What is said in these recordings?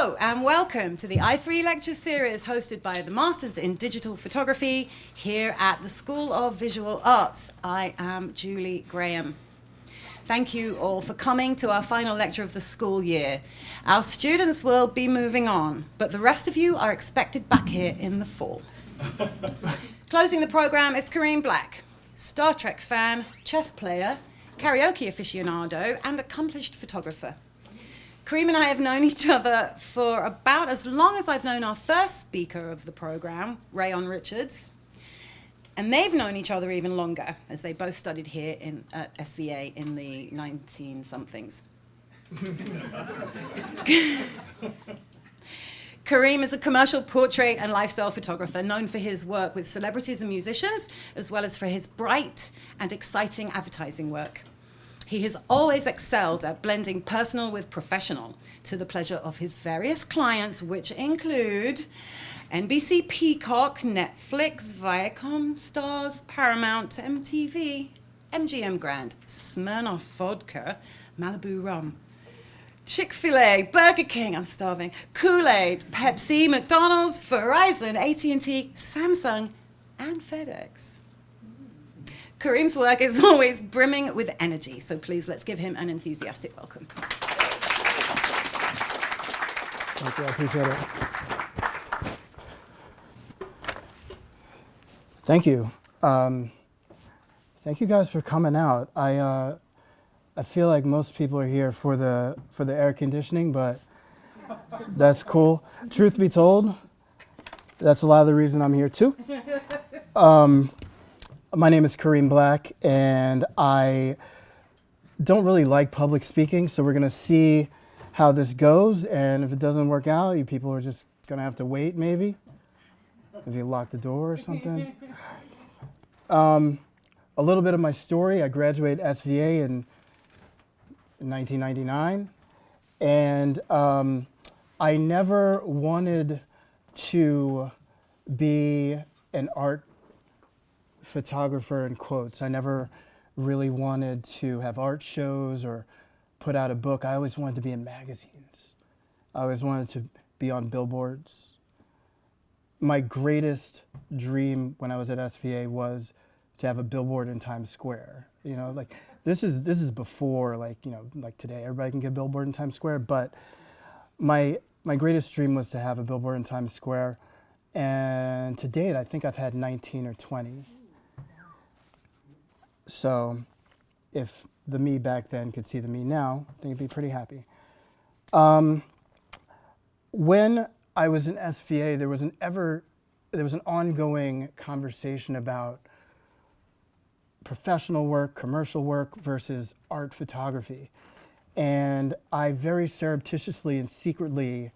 Hello and welcome to the I3 lecture series hosted by the Masters in Digital Photography here at the School of Visual Arts. I am Julie Graham. Thank you all for coming to our final lecture of the school year. Our students will be moving on, but the rest of you are expected back here in the fall. Closing the program is Kareem Black, Star Trek fan, chess player, karaoke aficionado, and accomplished photographer. Kareem and I have known each other for about as long as I've known our first speaker of the program, Rayon Richards. And they've known each other even longer, as they both studied here at SVA in the 19-somethings. Kareem is a commercial portrait and lifestyle photographer known for his work with celebrities and musicians, as well as for his bright and exciting advertising work. He has always excelled at blending personal with professional to the pleasure of his various clients, which include NBC Peacock, Netflix, Viacom, Starz, Paramount, MTV, MGM Grand, Smirnoff Vodka, Malibu Rum, Chick-Fil-A, Burger King, I'm starving, Kool Aid, Pepsi, McDonalds, Verizon, AT+T, Samsung, and FedEx. Kareem's work is always brimming with energy, so please let's give him an enthusiastic welcome. Thank you, I appreciate it. Thank you. Thank you guys for coming out. I feel like most people are here for the air conditioning, but that's cool. Truth be told, that's a lot of the reason I'm here too. My name is Kareem Black, and I don't really like public speaking, so we're going to see how this goes, and if it doesn't work out, you people are just going to have to wait, maybe. If you lock the door or something. A little bit of my story. I graduated SVA in 1999, and I never wanted to be an art photographer in quotes. I never really wanted to have art shows or put out a book. I always wanted to be in magazines. I always wanted to be on billboards. My greatest dream when I was at SVA was to have a billboard in Times Square. You know, like this is before, like, you know, like today everybody can get a billboard in Times Square, but my greatest dream was to have a billboard in Times Square, and to date I think I've had 19 or 20. So if the me back then could see the me now, I think I'd be pretty happy. When I was in SVA, there was an ongoing conversation about professional work, commercial work versus art photography. And I very surreptitiously and secretly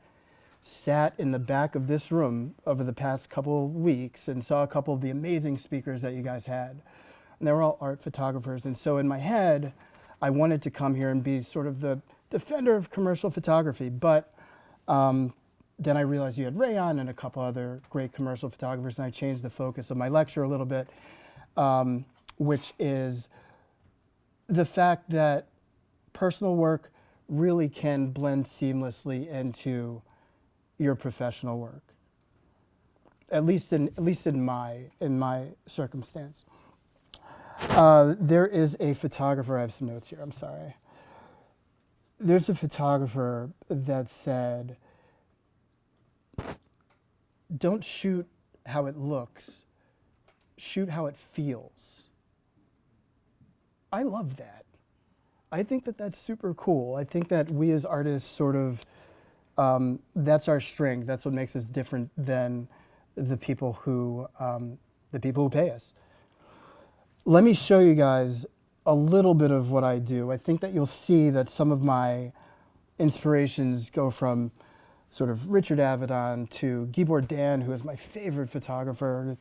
sat in the back of this room over the past couple of weeks and saw a couple of the amazing speakers that you guys had. And they were all art photographers. And so in my head, I wanted to come here and be sort of the defender of commercial photography. But then I realized you had Rayon and a couple other great commercial photographers, and I changed the focus of my lecture a little bit, which is the fact that personal work really can blend seamlessly into your professional work, at least in my circumstance. There is a photographer, I have some notes here, I'm sorry. There's a photographer that said, don't shoot how it looks, shoot how it feels. I love that. I think that that's super cool. I think that we as artists sort of, that's our strength. That's what makes us different than the people who pay us. Let me show you guys a little bit of what I do. I think that you'll see that some of my inspirations go from sort of Richard Avedon to Guy Bourdin, who is my favorite photographer,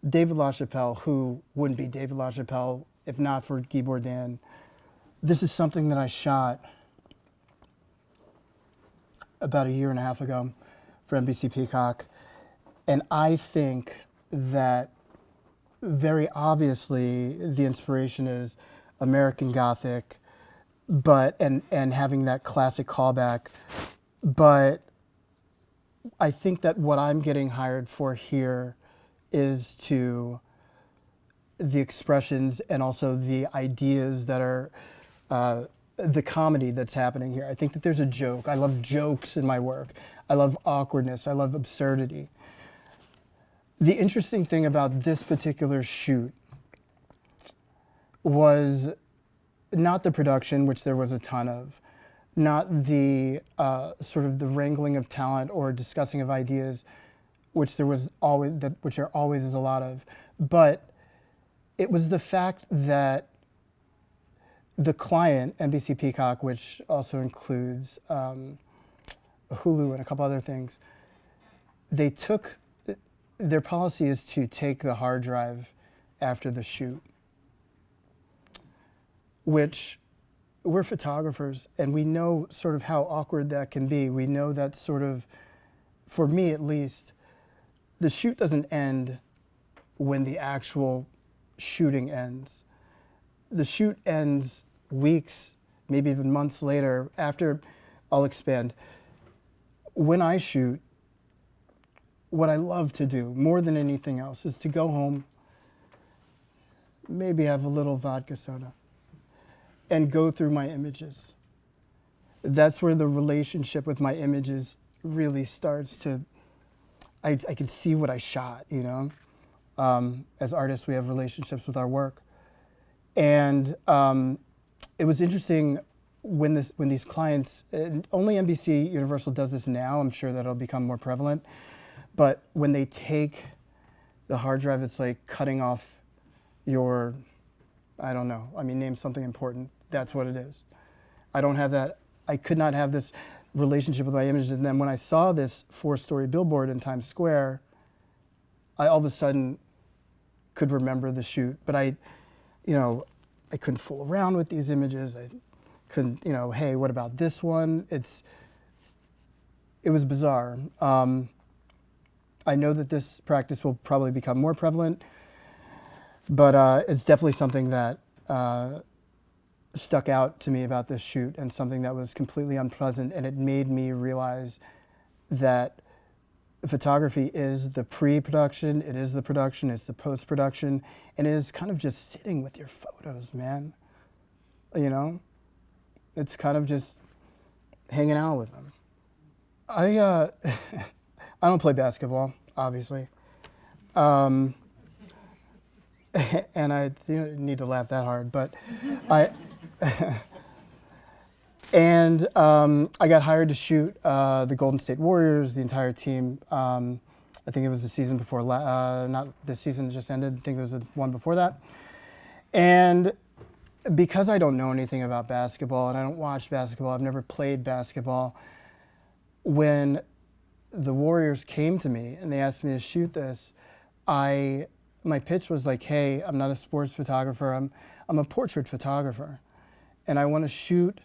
David LaChapelle, who wouldn't be David LaChapelle if not for Guy Bourdin. This is something that I shot about a year and a half ago for NBC Peacock. And I think that very obviously the inspiration is American Gothic, but and having that classic callback. But I think that what I'm getting hired for here is to the expressions and also the ideas that are the comedy that's happening here. I think that there's a joke. I love jokes in my work. I love awkwardness. I love absurdity. The interesting thing about this particular shoot was not the production, which there was a ton of, not the sort of the wrangling of talent or discussing of ideas, which there was always, which there always is a lot of, but it was the fact that the client, NBC Peacock, which also includes Hulu and a couple other things, they took, their policy is to take the hard drive after the shoot, which we're photographers and we know sort of how awkward that can be. We know that sort of, for me at least, the shoot doesn't end when the actual shooting ends. The shoot ends weeks, maybe even months later after. I'll expand. When I shoot, what I love to do more than anything else is to go home, maybe have a little vodka soda, and go through my images. That's where the relationship with my images really starts to, I can see what I shot, you know? As artists, we have relationships with our work. And it was interesting when these clients, only NBC Universal does this now, I'm sure that it'll become more prevalent, but when they take the hard drive, it's like cutting off your, I don't know, I mean, name something important. That's what it is. I don't have that, I could not have this relationship with my images. And then when I saw this 4-story billboard in Times Square, I all of a sudden could remember the shoot. But I couldn't fool around with these images. I couldn't, hey, what about this one? It was bizarre. I know that this practice will probably become more prevalent, but it's definitely something that stuck out to me about this shoot and something that was completely unpleasant, and it made me realize that photography is the pre-production, it is the production, it's the post-production, and it is kind of just sitting with your photos, man. You know? It's kind of just hanging out with them. I don't play basketball, obviously. And I need to laugh that hard, but I got hired to shoot the Golden State Warriors, the entire team. I think it was the season before, not this season just ended, I think there was the one before that. And because I don't know anything about basketball and I don't watch basketball, I've never played basketball, when the Warriors came to me and they asked me to shoot this, my pitch was like, hey, I'm not a sports photographer, I'm a portrait photographer. And I want to shoot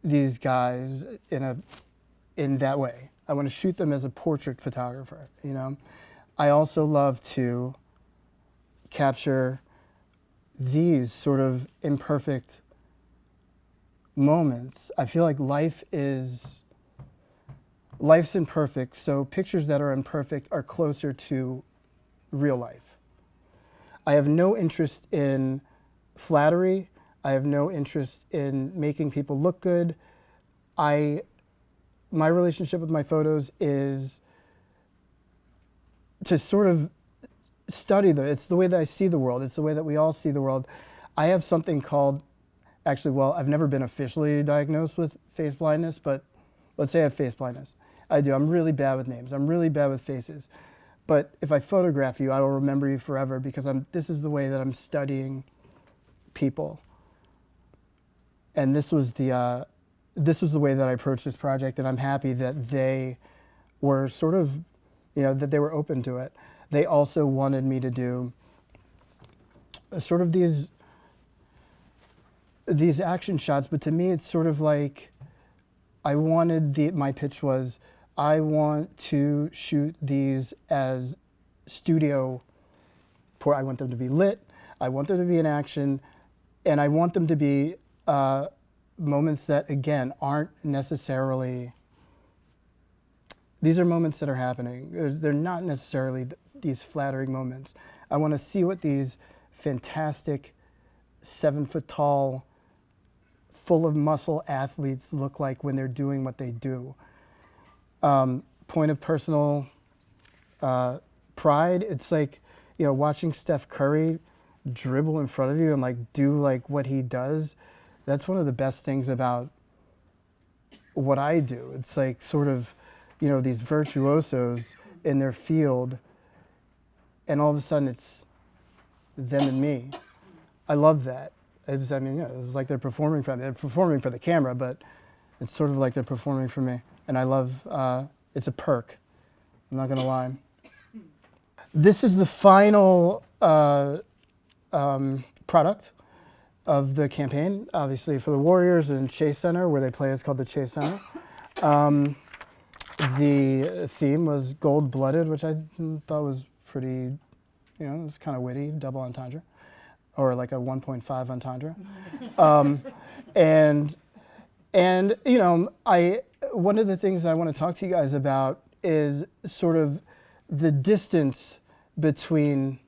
these guys in that way. I want to shoot them as a portrait photographer, you know? I also love to capture these sort of imperfect moments. I feel like life's imperfect, so pictures that are imperfect are closer to real life. I have no interest in flattery. I have no interest in making people look good. My relationship with my photos is to sort of study them. It's the way that I see the world. It's the way that we all see the world. I have something called, actually, well, I've never been officially diagnosed with face blindness, but let's say I have face blindness. I do. I'm really bad with names. I'm really bad with faces. But if I photograph you, I will remember you forever because this is the way that I'm studying people. And this was the way that I approached this project, and I'm happy that they were sort of, that they were open to it. They also wanted me to do sort of these action shots, but to me it's sort of like my pitch was, I want to shoot these as studio, I want them to be lit, I want them to be in action, and I want them to be moments that, again, aren't necessarily these are moments that are happening. They're not necessarily these flattering moments. I want to see what these fantastic 7-foot tall, full of muscle athletes look like when they're doing what they do. Point of personal pride, it's like, you know, watching Steph Curry dribble in front of you and like do like what he does. That's one of the best things about what I do. It's like sort of, you know, these virtuosos in their field, and all of a sudden it's them and me. I love that. I mean, yeah, it's like they're performing for me. They're performing for the camera, but it's sort of like they're performing for me. And I love, it's a perk. I'm not gonna lie. This is the final product of the campaign, obviously for the Warriors and Chase Center, where they play is called the Chase Center. The theme was gold-blooded, which I thought was pretty, you know, it was kind of witty, double entendre, or like a 1.5 entendre. And you know, one of the things I want to talk to you guys about is sort of the distance between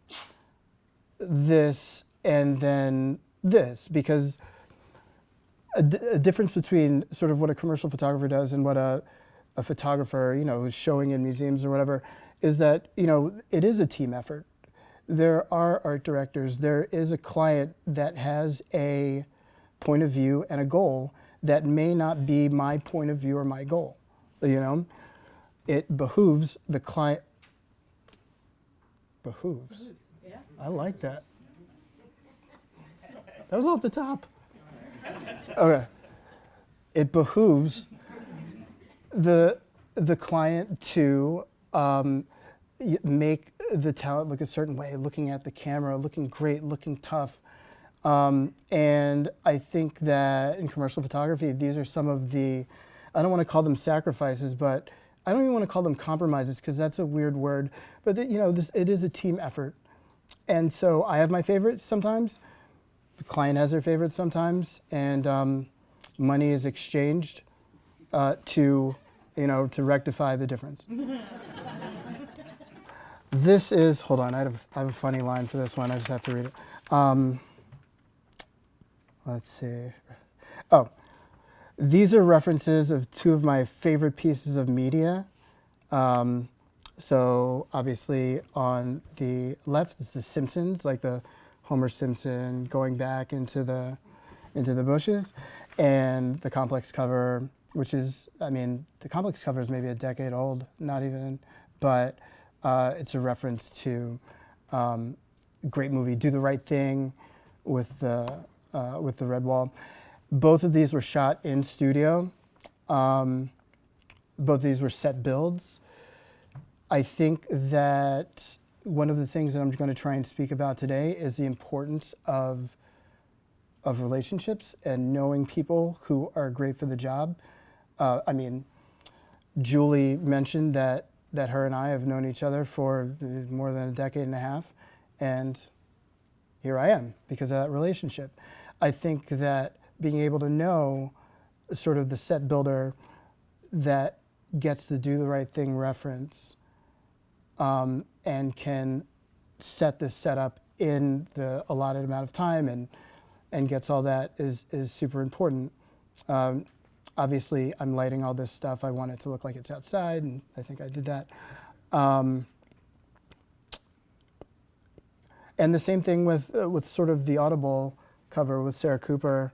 this and then this, because a difference between sort of what a commercial photographer does and what a photographer, you know, who's showing in museums or whatever, is that, you know, it is a team effort. There are art directors, there is a client that has a point of view and a goal that may not be my point of view or my goal, you know? It behooves the client, behooves. Yeah. I like that. That was off the top. Okay. It behooves the client to make the talent look a certain way, looking at the camera, looking great, looking tough. And I think that in commercial photography, these are some of the, I don't want to call them sacrifices, but I don't even want to call them compromises because that's a weird word. But you know, it is a team effort. And so I have my favorites sometimes. The client has their favorites sometimes, and money is exchanged to rectify the difference. This is, hold on, I have a funny line for this one. I just have to read it. Let's see. Oh, these are references of two of my favorite pieces of media. So obviously on the left is The Simpsons, like the Homer Simpson going back into the bushes, and the complex cover, which is, I mean, the complex cover is maybe a decade old, not even, but it's a reference to great movie, Do the Right Thing, with the red wall. Both of these were shot in studio. Both of these were set builds. I think that one of the things that I'm going to try and speak about today is the importance of relationships and knowing people who are great for the job. I mean, Julie mentioned that her and I have known each other for more than a decade and a half, and here I am because of that relationship. I think that being able to know sort of the set builder that gets the Do the Right Thing reference and can set this setup in the allotted amount of time and gets all that is super important. Obviously, I'm lighting all this stuff. I want it to look like it's outside, and I think I did that. And the same thing with sort of the Audible cover with Sarah Cooper.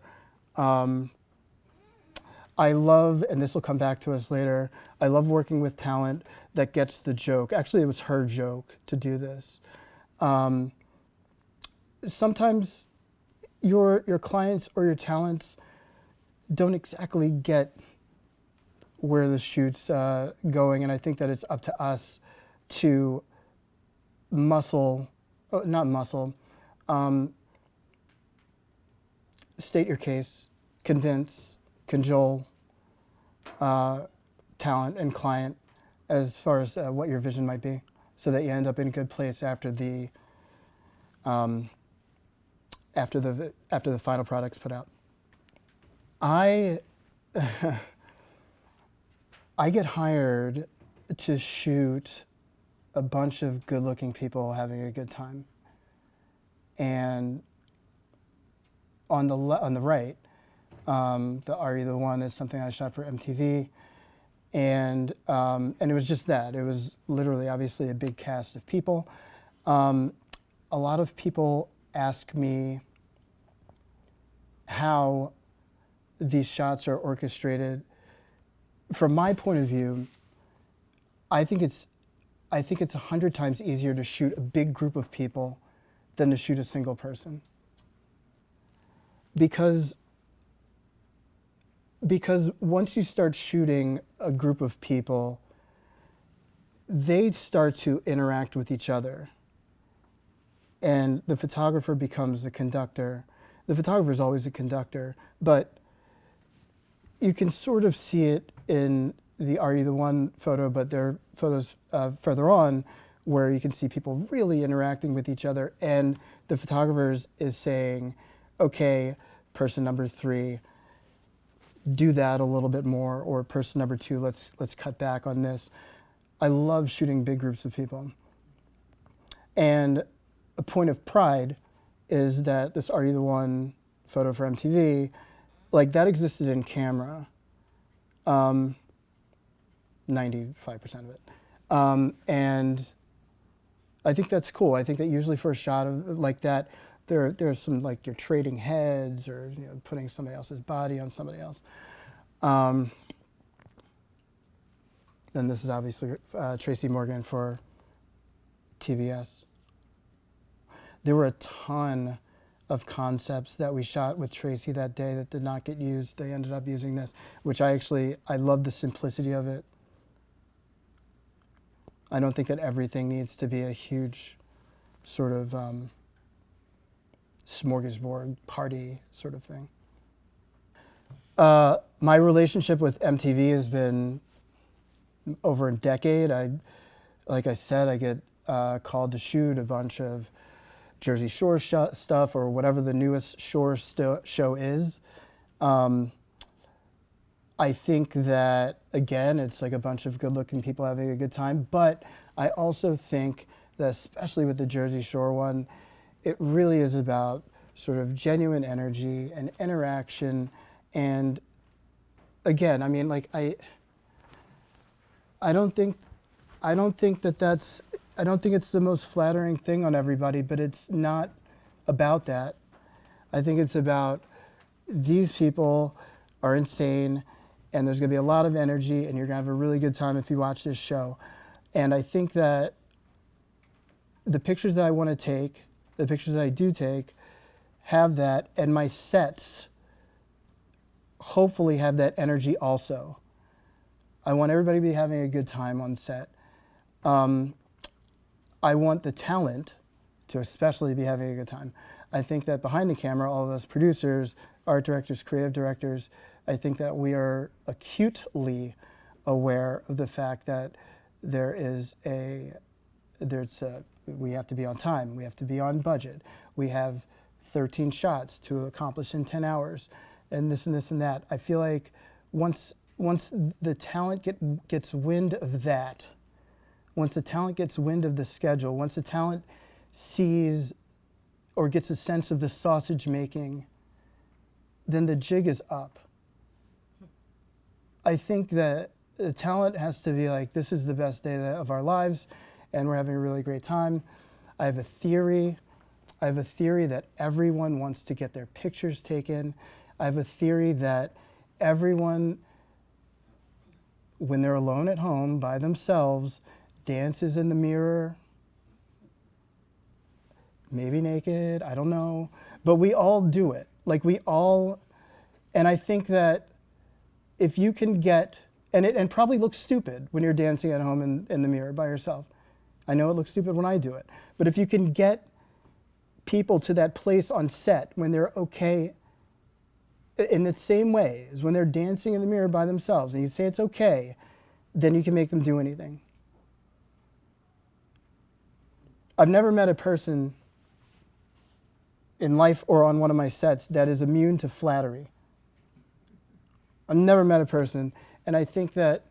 I love, and this will come back to us later, I love working with talent that gets the joke. Actually, it was her joke to do this. Sometimes your clients or your talents don't exactly get where the shoot's going, and I think that it's up to us to state your case, convince, cajole talent and client as far as what your vision might be, so that you end up in a good place after the final product's put out. I get hired to shoot a bunch of good-looking people having a good time. And on the right, the Are You the One is something I shot for MTV. And it was just that. It was literally, obviously, a big cast of people. A lot of people ask me how these shots are orchestrated. From my point of view, I think it's 100 times easier to shoot a big group of people than to shoot a single person. Because once you start shooting a group of people, they start to interact with each other. And the photographer becomes the conductor. The photographer is always a conductor, but you can sort of see it in the Are You the One photo, but there are photos further on where you can see people really interacting with each other, and the photographer is saying, okay, person number 3, do that a little bit more, or person number 2, let's cut back on this. I love shooting big groups of people. And a point of pride is that this Are You the One photo for MTV, like that existed in camera, 95% of it. And I think that's cool. I think that usually for a shot of like that, there's some, like, you're trading heads or, you know, putting somebody else's body on somebody else. And this is obviously Tracy Morgan for TBS. There were a ton of concepts that we shot with Tracy that day that did not get used. They ended up using this, which I love the simplicity of it. I don't think that everything needs to be a huge sort of smorgasbord party sort of thing. My relationship with MTV has been over a decade. Like I said, I get called to shoot a bunch of Jersey Shore stuff or whatever the newest Shore show is. I think that, again, it's like a bunch of good-looking people having a good time, but I also think that, especially with the Jersey Shore one, it really is about sort of genuine energy and interaction. And again, I mean, like, I don't think it's the most flattering thing on everybody, but it's not about that. I think it's about these people are insane, and there's going to be a lot of energy, and you're going to have a really good time if you watch this show. And I think that the pictures that I want to take, the pictures that I do take, have that, and my sets hopefully have that energy also. I want everybody to be having a good time on set. I want the talent to especially be having a good time. I think that behind the camera, all of us producers, art directors, creative directors, I think that we are acutely aware of the fact that we have to be on time, we have to be on budget, we have 13 shots to accomplish in 10 hours, and this and this and that. I feel like once the talent gets wind of that, once the talent gets wind of the schedule, once the talent sees or gets a sense of the sausage making, then the jig is up. I think that the talent has to be like, this is the best day of our lives, and we're having a really great time. I have a theory that everyone wants to get their pictures taken. I have a theory that everyone, when they're alone at home by themselves, dances in the mirror, maybe naked, I don't know, but we all do it. Like, we all, and I think that if you can get, and probably looks stupid when you're dancing at home in the mirror by yourself. I know it looks stupid when I do it, but if you can get people to that place on set when they're okay in the same way as when they're dancing in the mirror by themselves, and you say it's okay, then you can make them do anything. I've never met a person in life or on one of my sets that is immune to flattery. I've never met a person, and I think that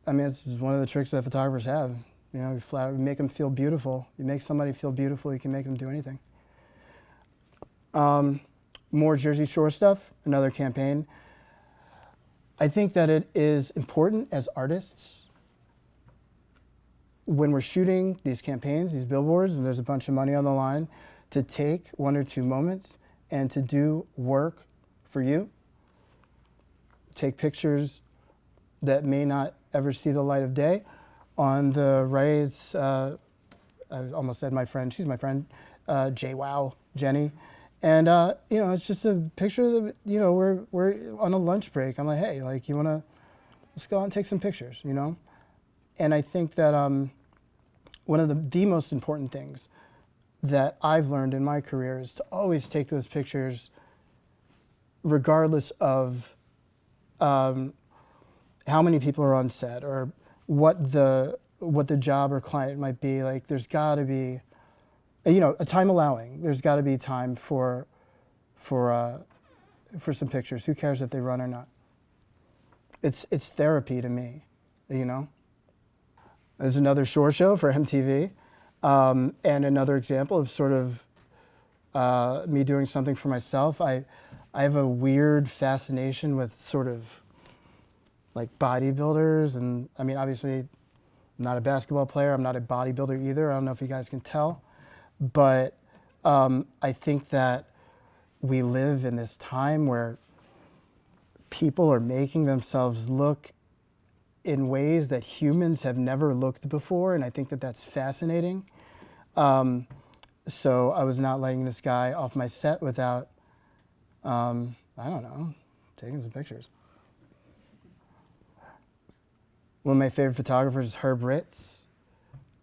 I mean, it's one of the tricks that photographers have. You know, you make them feel beautiful. You make somebody feel beautiful, you can make them do anything. More Jersey Shore stuff, another campaign. I think that it is important as artists, when we're shooting these campaigns, these billboards, and there's a bunch of money on the line, to take 1 or 2 moments and to do work for you. Take pictures that may not ever see the light of day. On the right, it's, I almost said my friend, she's my friend, JWoww, Jenny. And, you know, it's just a picture of, you know, we're on a lunch break. I'm like, hey, like, you wanna, let's go out and take some pictures, you know? And I think that one of the most important things that I've learned in my career is to always take those pictures regardless of how many people are on set or what the job or client might be. Like, there's gotta be, you know, a time allowing. There's gotta be time for some pictures. Who cares if they run or not? It's therapy to me, you know? There's another shore show for MTV, and another example of sort of me doing something for myself. I have a weird fascination with sort of like bodybuilders, and I mean, obviously, I'm not a basketball player. I'm not a bodybuilder either. I don't know if you guys can tell, but I think that we live in this time where people are making themselves look in ways that humans have never looked before, and I think that that's fascinating. So I was not letting this guy off my set without, I don't know, taking some pictures. One of my favorite photographers is Herb Ritz.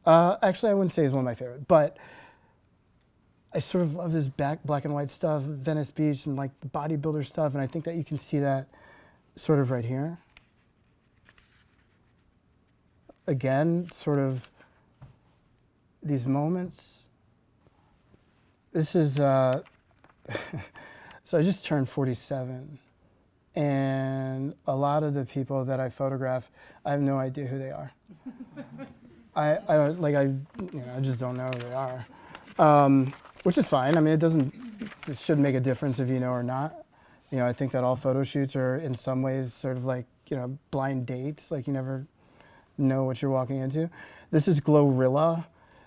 Actually, I wouldn't say he's one of my favorite, but I sort of love his black and white stuff, Venice Beach, and like the bodybuilder stuff, and I think that you can see that sort of right here. Again, sort of these moments. This is, so I just turned 47, and a lot of the people that I photograph, I have no idea who they are. I don't, like, I just don't know who they are, which is fine. I mean, it shouldn't make a difference if you know or not. You know, I think that all photo shoots are in some ways sort of like, you know, blind dates, like you never know what you're walking into. This is Glorilla,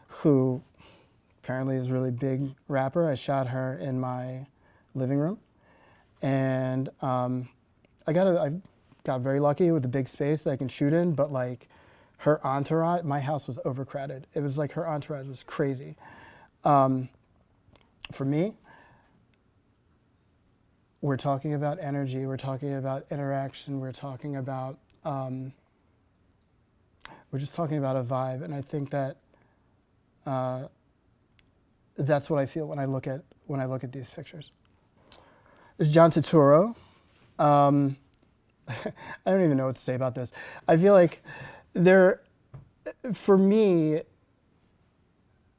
who apparently is a really big rapper. I shot her in my living room, and I got very lucky with the big space that I can shoot in, but like her entourage, my house was overcrowded. It was like her entourage was crazy. For me, we're talking about energy, we're talking about interaction, we're talking about we're just talking about a vibe, and I think that that's what I feel when I look at these pictures. There's John Turturro. I don't even know what to say about this. I feel like for me,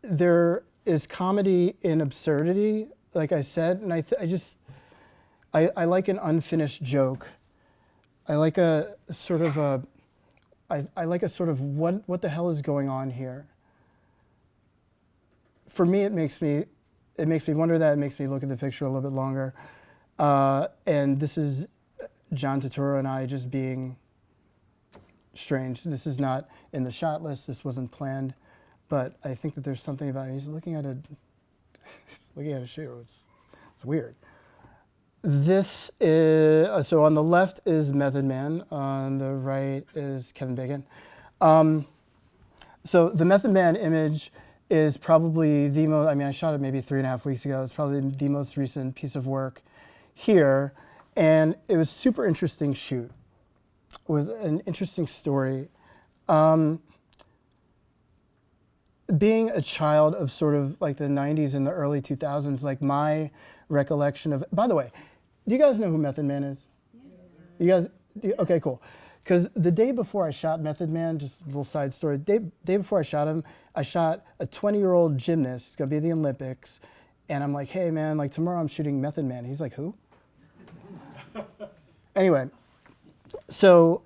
there is comedy in absurdity, like I said, and I like an unfinished joke. I like a sort of I like a sort of what the hell is going on here? For me, it makes me wonder that. It makes me look at the picture a little bit longer. And this is John Turturro and I just being strange. This is not in the shot list. This wasn't planned, but I think that there's something about it. He's looking at a shoe. It's weird. This is, so on the left is Method Man, on the right is Kevin Bacon. So the Method Man image is probably the most, I mean, I shot it maybe 3.5 weeks ago. It's probably the most recent piece of work here. And it was a super interesting shoot with an interesting story. Being a child of sort of like the 90s and the early 2000s, like my recollection of, by the way, do you guys know who Method Man is? Yes. You guys, okay, cool. Because the day before I shot Method Man, just a little side story, day before I shot him, I shot a 20-year-old gymnast, he's gonna be at the Olympics, and I'm like, hey man, like tomorrow I'm shooting Method Man. He's like, who? Anyway, so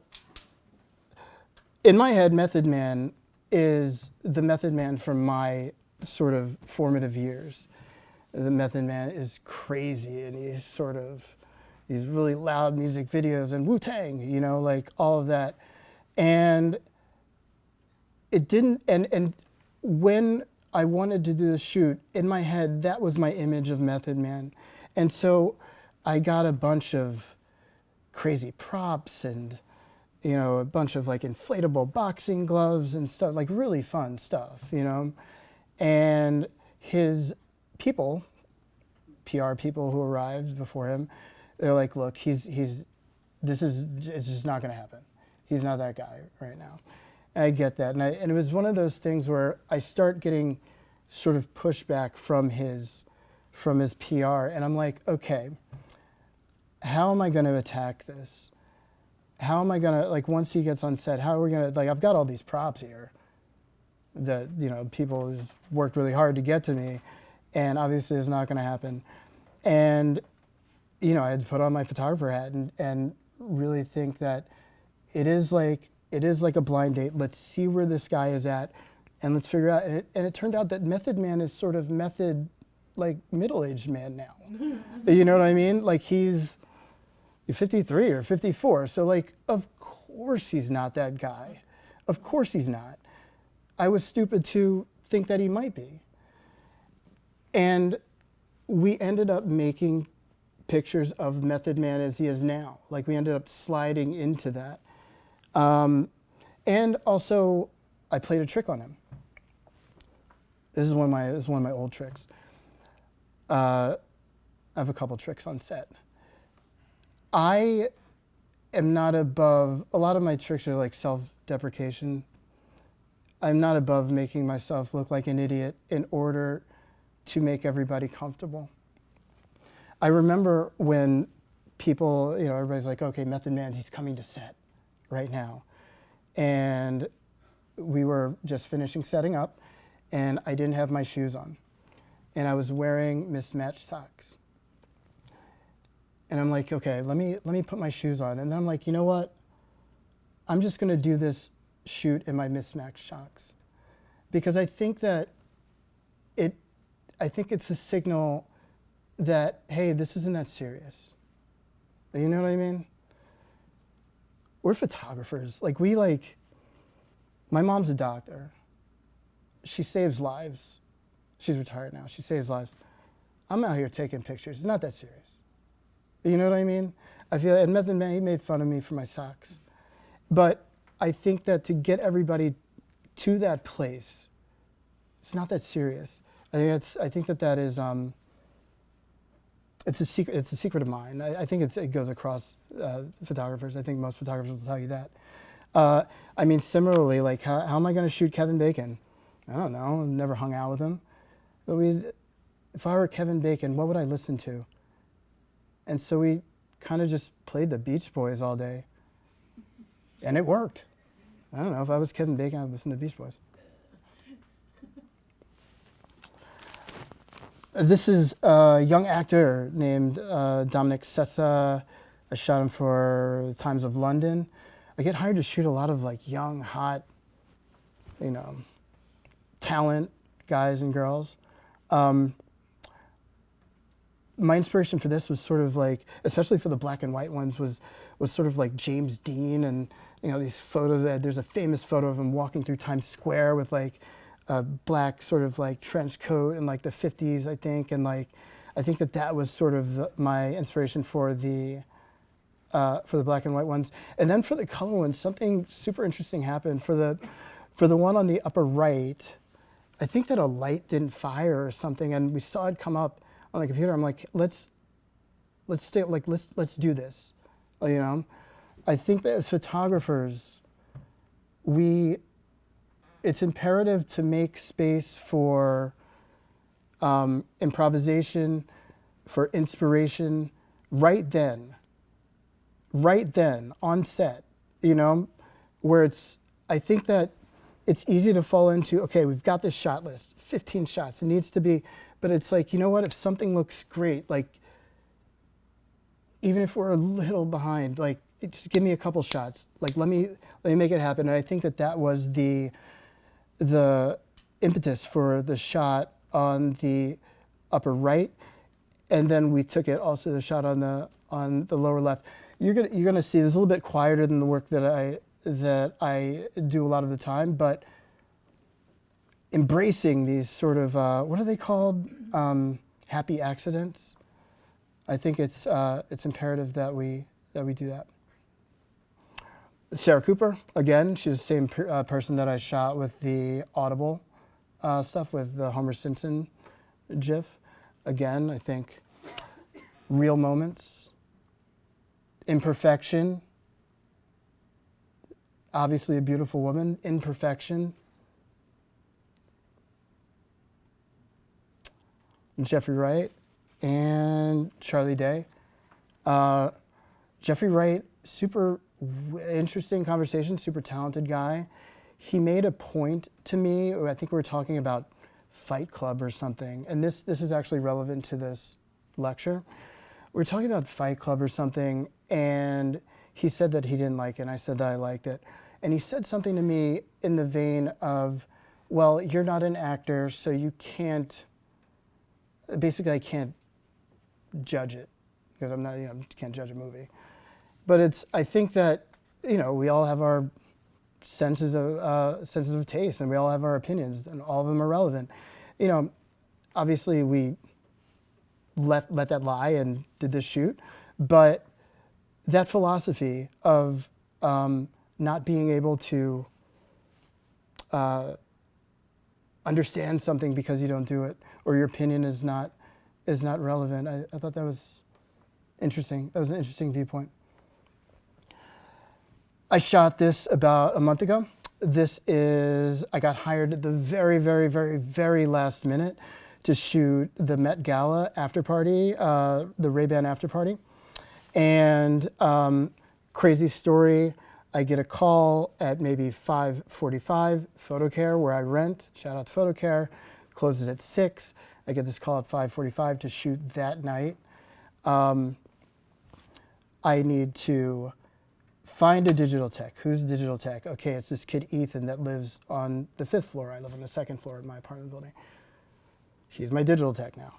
in my head, Method Man is the Method Man from my sort of formative years. The Method Man is crazy, and he's really loud music videos and Wu-Tang, you know, like all of that. And it didn't, and when I wanted to do the shoot, in my head, that was my image of Method Man. And so I got a bunch of crazy props and, you know, a bunch of like inflatable boxing gloves and stuff, like really fun stuff, you know. And his people, PR people who arrived before him, they're like, look, it's just not gonna happen. He's not that guy right now. And I get that, and it was one of those things where I start getting sort of pushback from his PR, and I'm like, okay, how am I gonna attack this? How am I gonna, like, once he gets on set, how are we gonna, like, I've got all these props here that, you know, people have worked really hard to get to me, and obviously it's not gonna happen. And, you know, I had to put on my photographer hat and really think that it is like a blind date. Let's see where this guy is at, and let's figure out. And it turned out that Method Man is sort of method, like middle-aged man now. You know what I mean? Like he's 53 or 54. So like, of course he's not that guy. Of course he's not. I was stupid to think that he might be. And we ended up making pictures of Method Man as he is now. Like we ended up sliding into that. And also, I played a trick on him. This is one of my old tricks. I have a couple tricks on set. I am not above, a lot of my tricks are like self-deprecation. I'm not above making myself look like an idiot in order to make everybody comfortable. I remember when people, you know, everybody's like, okay, Method Man, he's coming to set right now. And we were just finishing setting up, and I didn't have my shoes on. And I was wearing mismatched socks. And I'm like, okay, let me put my shoes on. And then I'm like, you know what? I'm just gonna do this shoot in my mismatched socks. Because I think that it's a signal that, hey, this isn't that serious. You know what I mean? We're photographers. Like my mom's a doctor. She saves lives. She's retired now. She saves lives. I'm out here taking pictures. It's not that serious. You know what I mean? I feel, and Method Man, he made fun of me for my socks. But I think that to get everybody to that place, it's not that serious. I think that is, it's a secret of mine. I think it goes across photographers. I think most photographers will tell you that. I mean, similarly, like how am I going to shoot Kevin Bacon? I don't know. I've never hung out with him. But if I were Kevin Bacon, what would I listen to? And so we kind of just played the Beach Boys all day, and it worked. I don't know. If I was Kevin Bacon, I'd listen to Beach Boys. This is a young actor named Dominic Sessa. I shot him for Times of London. I get hired to shoot a lot of like young, hot, you know, talent guys and girls. My inspiration for this was sort of like, especially for the black and white ones, was sort of like James Dean, and you know these photos. There's a famous photo of him walking through Times Square with like a black sort of like trench coat in like the 50s, I think, and like I think that was sort of my inspiration for the black and white ones. And then for the color ones, something super interesting happened. For the one on the upper right, I think that a light didn't fire or something, and we saw it come up on the computer. I'm like, let's do this, you know. I think that as photographers, it's imperative to make space for improvisation, for inspiration, right then on set, you know, where I think that it's easy to fall into, okay, we've got this shot list, 15 shots, it needs to be, but it's like, you know what, if something looks great, like, even if we're a little behind, like, just give me a couple shots. Like, let me make it happen. And I think that was the impetus for the shot on the upper right. And then we took it also the shot on the lower left. You're gonna see this is a little bit quieter than the work that I do a lot of the time, but embracing these sort of what are they called? Happy accidents. I think it's imperative that we do that. Sarah Cooper, again, she's the same person that I shot with the Audible stuff with the Homer Simpson GIF. Again, I think real moments, imperfection, obviously a beautiful woman, imperfection. Jeffrey Wright and Charlie Day. Jeffrey Wright, super interesting conversation, super talented guy. He made a point to me, I think we were talking about Fight Club or something, and this is actually relevant to this lecture. We were talking about Fight Club or something, and he said that he didn't like it, and I said that I liked it. And he said something to me in the vein of, well, you're not an actor, so you can't, basically I can't judge it, because I'm not, can't judge a movie. But I think that, we all have our senses of taste, and we all have our opinions, and all of them are relevant. Obviously we let that lie and did this shoot, but that philosophy of not being able to understand something because you don't do it, or your opinion is not relevant. I thought that was interesting. That was an interesting viewpoint. I shot this about a month ago. I got hired at the very, very, very, very last minute to shoot the Met Gala after party, the Ray-Ban after party. And crazy story, I get a call at maybe 5:45, PhotoCare, where I rent, shout out to PhotoCare, closes at 6. I get this call at 5:45 to shoot that night. I need to find a digital tech. Who's digital tech? Okay, it's this kid Ethan that lives on the 5th floor. I live on the 2nd floor in my apartment building. He's my digital tech now.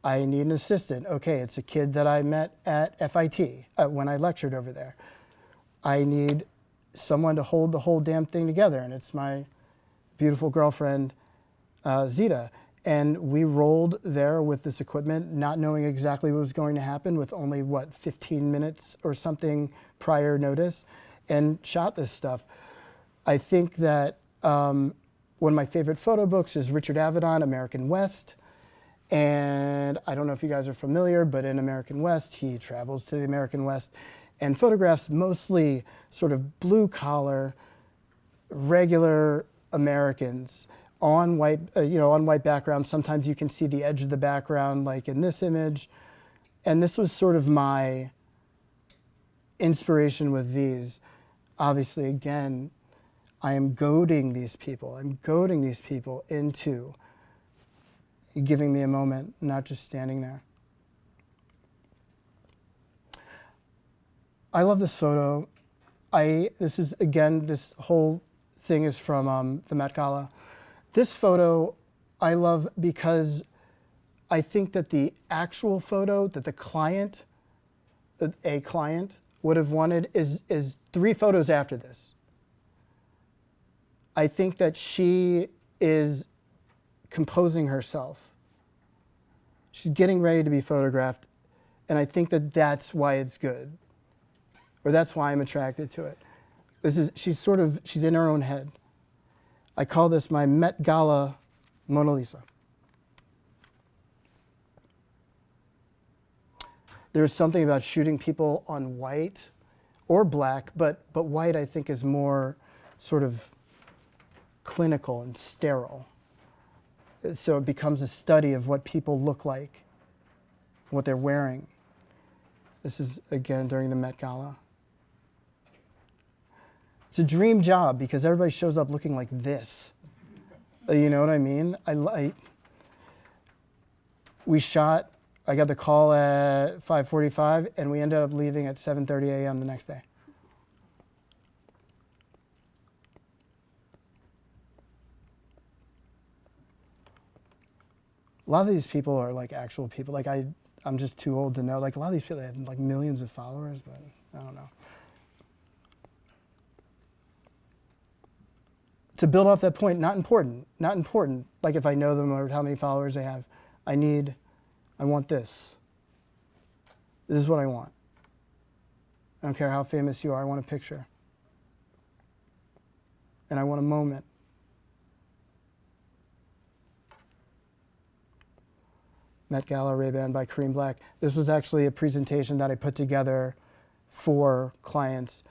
I need an assistant. Okay, it's a kid that I met at FIT when I lectured over there. I need someone to hold the whole damn thing together, and it's my beautiful girlfriend, Zita. And we rolled there with this equipment, not knowing exactly what was going to happen, with only, 15 minutes or something prior notice, and shot this stuff. I think that one of my favorite photo books is Richard Avedon, American West. And I don't know if you guys are familiar, but in American West, he travels to the American West and photographs mostly sort of blue collar, regular Americans on white, on white background. Sometimes you can see the edge of the background, like in this image. And this was sort of my inspiration with these. Obviously, again, I am goading these people. I'm goading these people into giving me a moment, not just standing there. I love this photo. This whole thing is from the Met Gala. This photo I love because I think that the actual photo that a client would have wanted is 3 photos after this. I think that she is composing herself. She's getting ready to be photographed, and I think that that's why it's good, or that's why I'm attracted to it. She's in her own head. I call this my Met Gala Mona Lisa. There's something about shooting people on white or black, but white I think is more sort of clinical and sterile. So it becomes a study of what people look like, what they're wearing. This is, again, during the Met Gala. It's a dream job because everybody shows up looking like this. You know what I mean? We shot I got the call at 5:45, and we ended up leaving at 7:30 a.m. the next day. A lot of these people are like actual people. Like I'm just too old to know. Like a lot of these people, they have like millions of followers, but I don't know. To build off that point, not important. Not important. Like if I know them or how many followers they have. I want this. This is what I want. I don't care how famous you are. I want a picture. And I want a moment. Met Gala Ray-Ban by Kareem Black. This was actually a presentation that I put together for clients.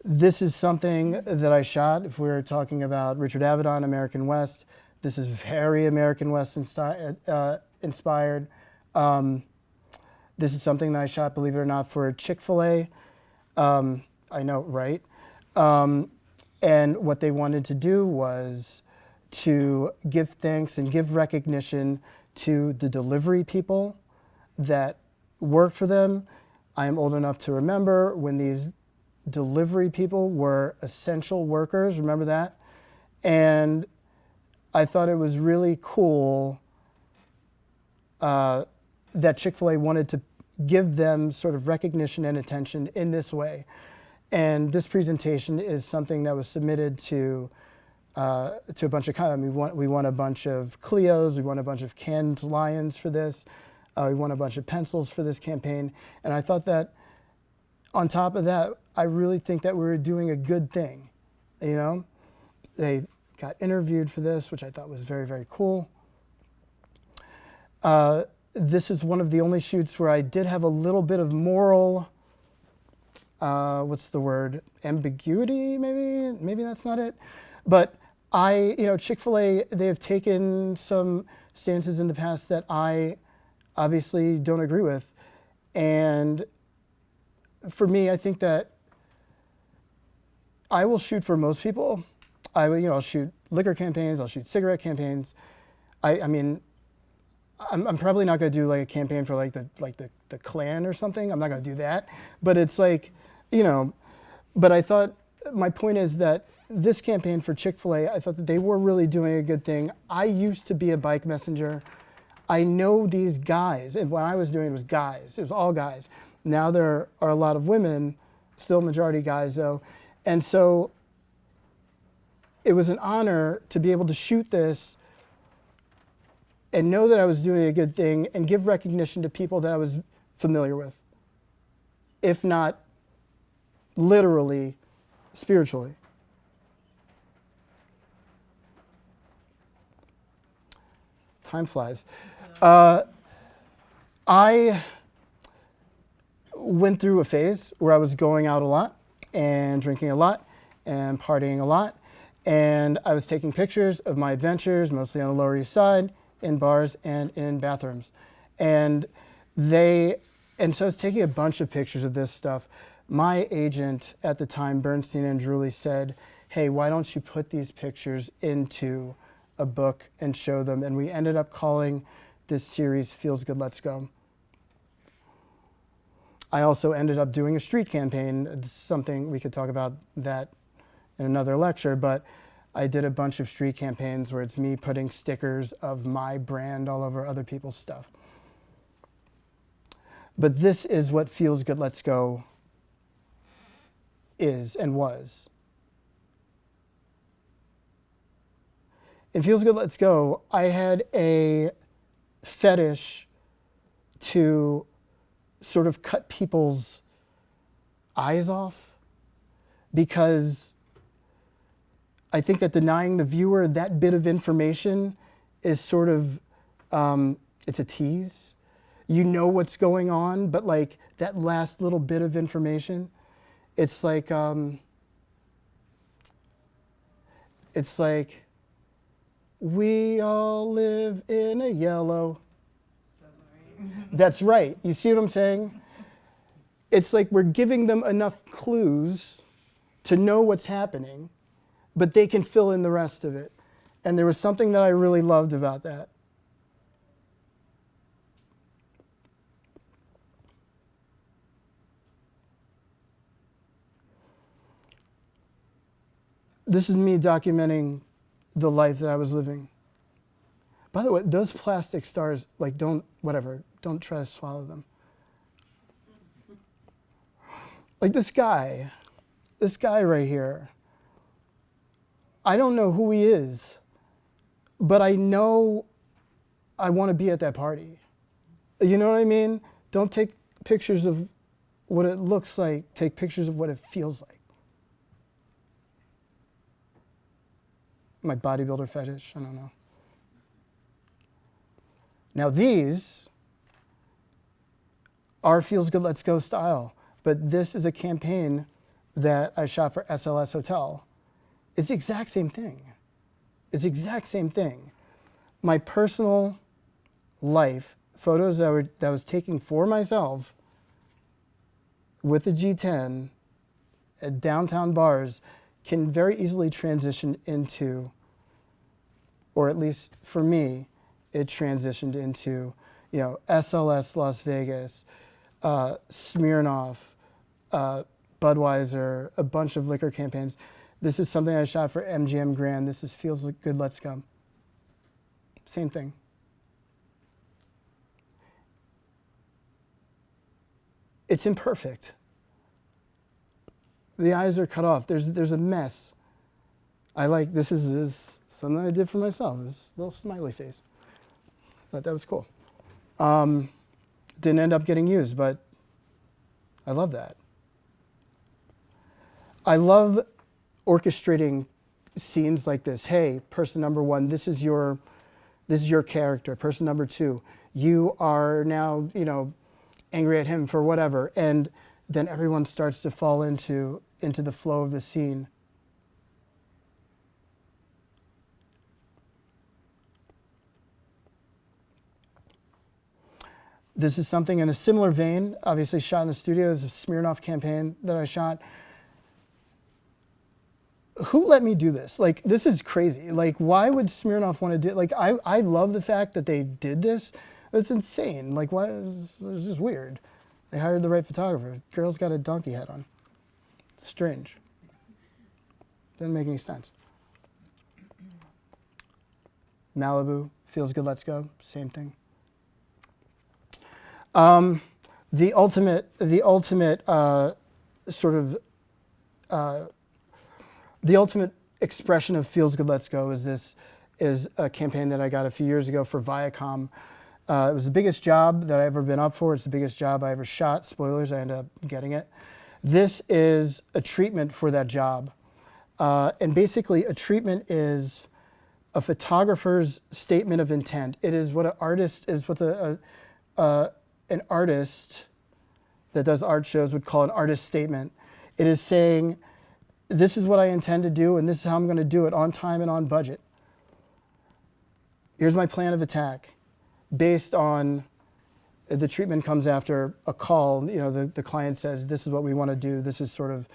This is something that I shot. If we were talking about Richard Avedon, American West, this is very American West inspired. This is something that I shot, believe it or not, for Chick-Fil-A. I know, right? And what they wanted to do was to give thanks and give recognition to the delivery people that worked for them. I am old enough to remember when these delivery people were essential workers, remember that? And I thought it was really cool that Chick-fil-A wanted to give them sort of recognition and attention in this way. And this presentation is something that was submitted to a bunch of, we won a bunch of Clios, we won a bunch of canned lions for this, we won a bunch of pencils for this campaign, and I thought that on top of that, I really think that we were doing a good thing, you know? They got interviewed for this, which I thought was very, very cool. This is one of the only shoots where I did have a little bit of moral, what's the word, ambiguity, maybe? Maybe that's not it. But Chick-fil-A, they have taken some stances in the past that I obviously don't agree with. And for me, I think that I will shoot for most people. I'll shoot liquor campaigns, I'll shoot cigarette campaigns. I'm probably not going to do like a campaign for the Klan or something. I'm not going to do that. But it's like, but I thought, my point is that this campaign for Chick-fil-A, I thought that they were really doing a good thing. I used to be a bike messenger. I know these guys, and what I was doing was guys. It was all guys. Now there are a lot of women, still majority guys though. And so it was an honor to be able to shoot this and know that I was doing a good thing and give recognition to people that I was familiar with, if not literally, spiritually. Time flies. I went through a phase where I was going out a lot and drinking a lot and partying a lot. And I was taking pictures of my adventures, mostly on the Lower East Side, in bars and in bathrooms. And so I was taking a bunch of pictures of this stuff. My agent at the time, Bernstein and Drewley, said, hey, why don't you put these pictures into a book and show them? And we ended up calling this series Feels Good, Let's Go. I also ended up doing a street campaign. It's something we could talk about that in another lecture, but I did a bunch of street campaigns where it's me putting stickers of my brand all over other people's stuff. But this is what Feels Good, Let's Go is and was. In Feels Good, Let's Go, I had a fetish to sort of cut people's eyes off, because I think that denying the viewer that bit of information is sort of, it's a tease. You know what's going on, but like that last little bit of information, it's like we all live in a yellow. That's right. You see what I'm saying? It's like we're giving them enough clues to know what's happening, but they can fill in the rest of it. And there was something that I really loved about that. This is me documenting the life that I was living. By the way, those plastic stars, like, don't try to swallow them. Like this guy right here, I don't know who he is, but I know I want to be at that party. You know what I mean? Don't take pictures of what it looks like, take pictures of what it feels like. My bodybuilder fetish, I don't know. Now these are Feels Good, Let's Go style, but this is a campaign that I shot for SLS Hotel. It's the exact same thing. It's the exact same thing. My personal life, photos that I was taking for myself with the G10 at downtown bars can very easily transition into, or at least for me, it transitioned into, you know, SLS Las Vegas, Smirnoff, Budweiser, a bunch of liquor campaigns. This is something I shot for MGM Grand. This is Feels Good, Let's Go. Same thing. It's imperfect. The eyes are cut off. There's a mess. This is something I did for myself, this little smiley face. Thought that was cool. Didn't end up getting used, but I love that. I love orchestrating scenes like this. Hey, person number one, this is your character. Person number two, you are now, you know, angry at him for whatever, and then everyone starts to fall into the flow of the scene. This is something in a similar vein, obviously shot in the studio. Is a Smirnoff campaign that I shot. Who let me do this? Like, this is crazy. Like, why would Smirnoff want to do it? Like, I love the fact that they did this. That's insane. Like, why? It's just weird. They hired the right photographer. Girl's got a donkey hat on. Strange. Didn't make any sense. Malibu, Feels Good, Let's Go. Same thing. The ultimate expression of Feels Good, Let's Go is a campaign that I got a few years ago for Viacom. It was the biggest job that I've ever been up for. It's the biggest job I ever shot. Spoilers, I ended up getting it. This is a treatment for that job. And basically a treatment is a photographer's statement of intent. It is what an artist an artist that does art shows would call an artist statement. It is saying, this is what I intend to do, and this is how I'm going to do it on time and on budget. Here's my plan of attack. Based on, the treatment comes after a call. You know, the client says, this is what we want to do. This is sort of,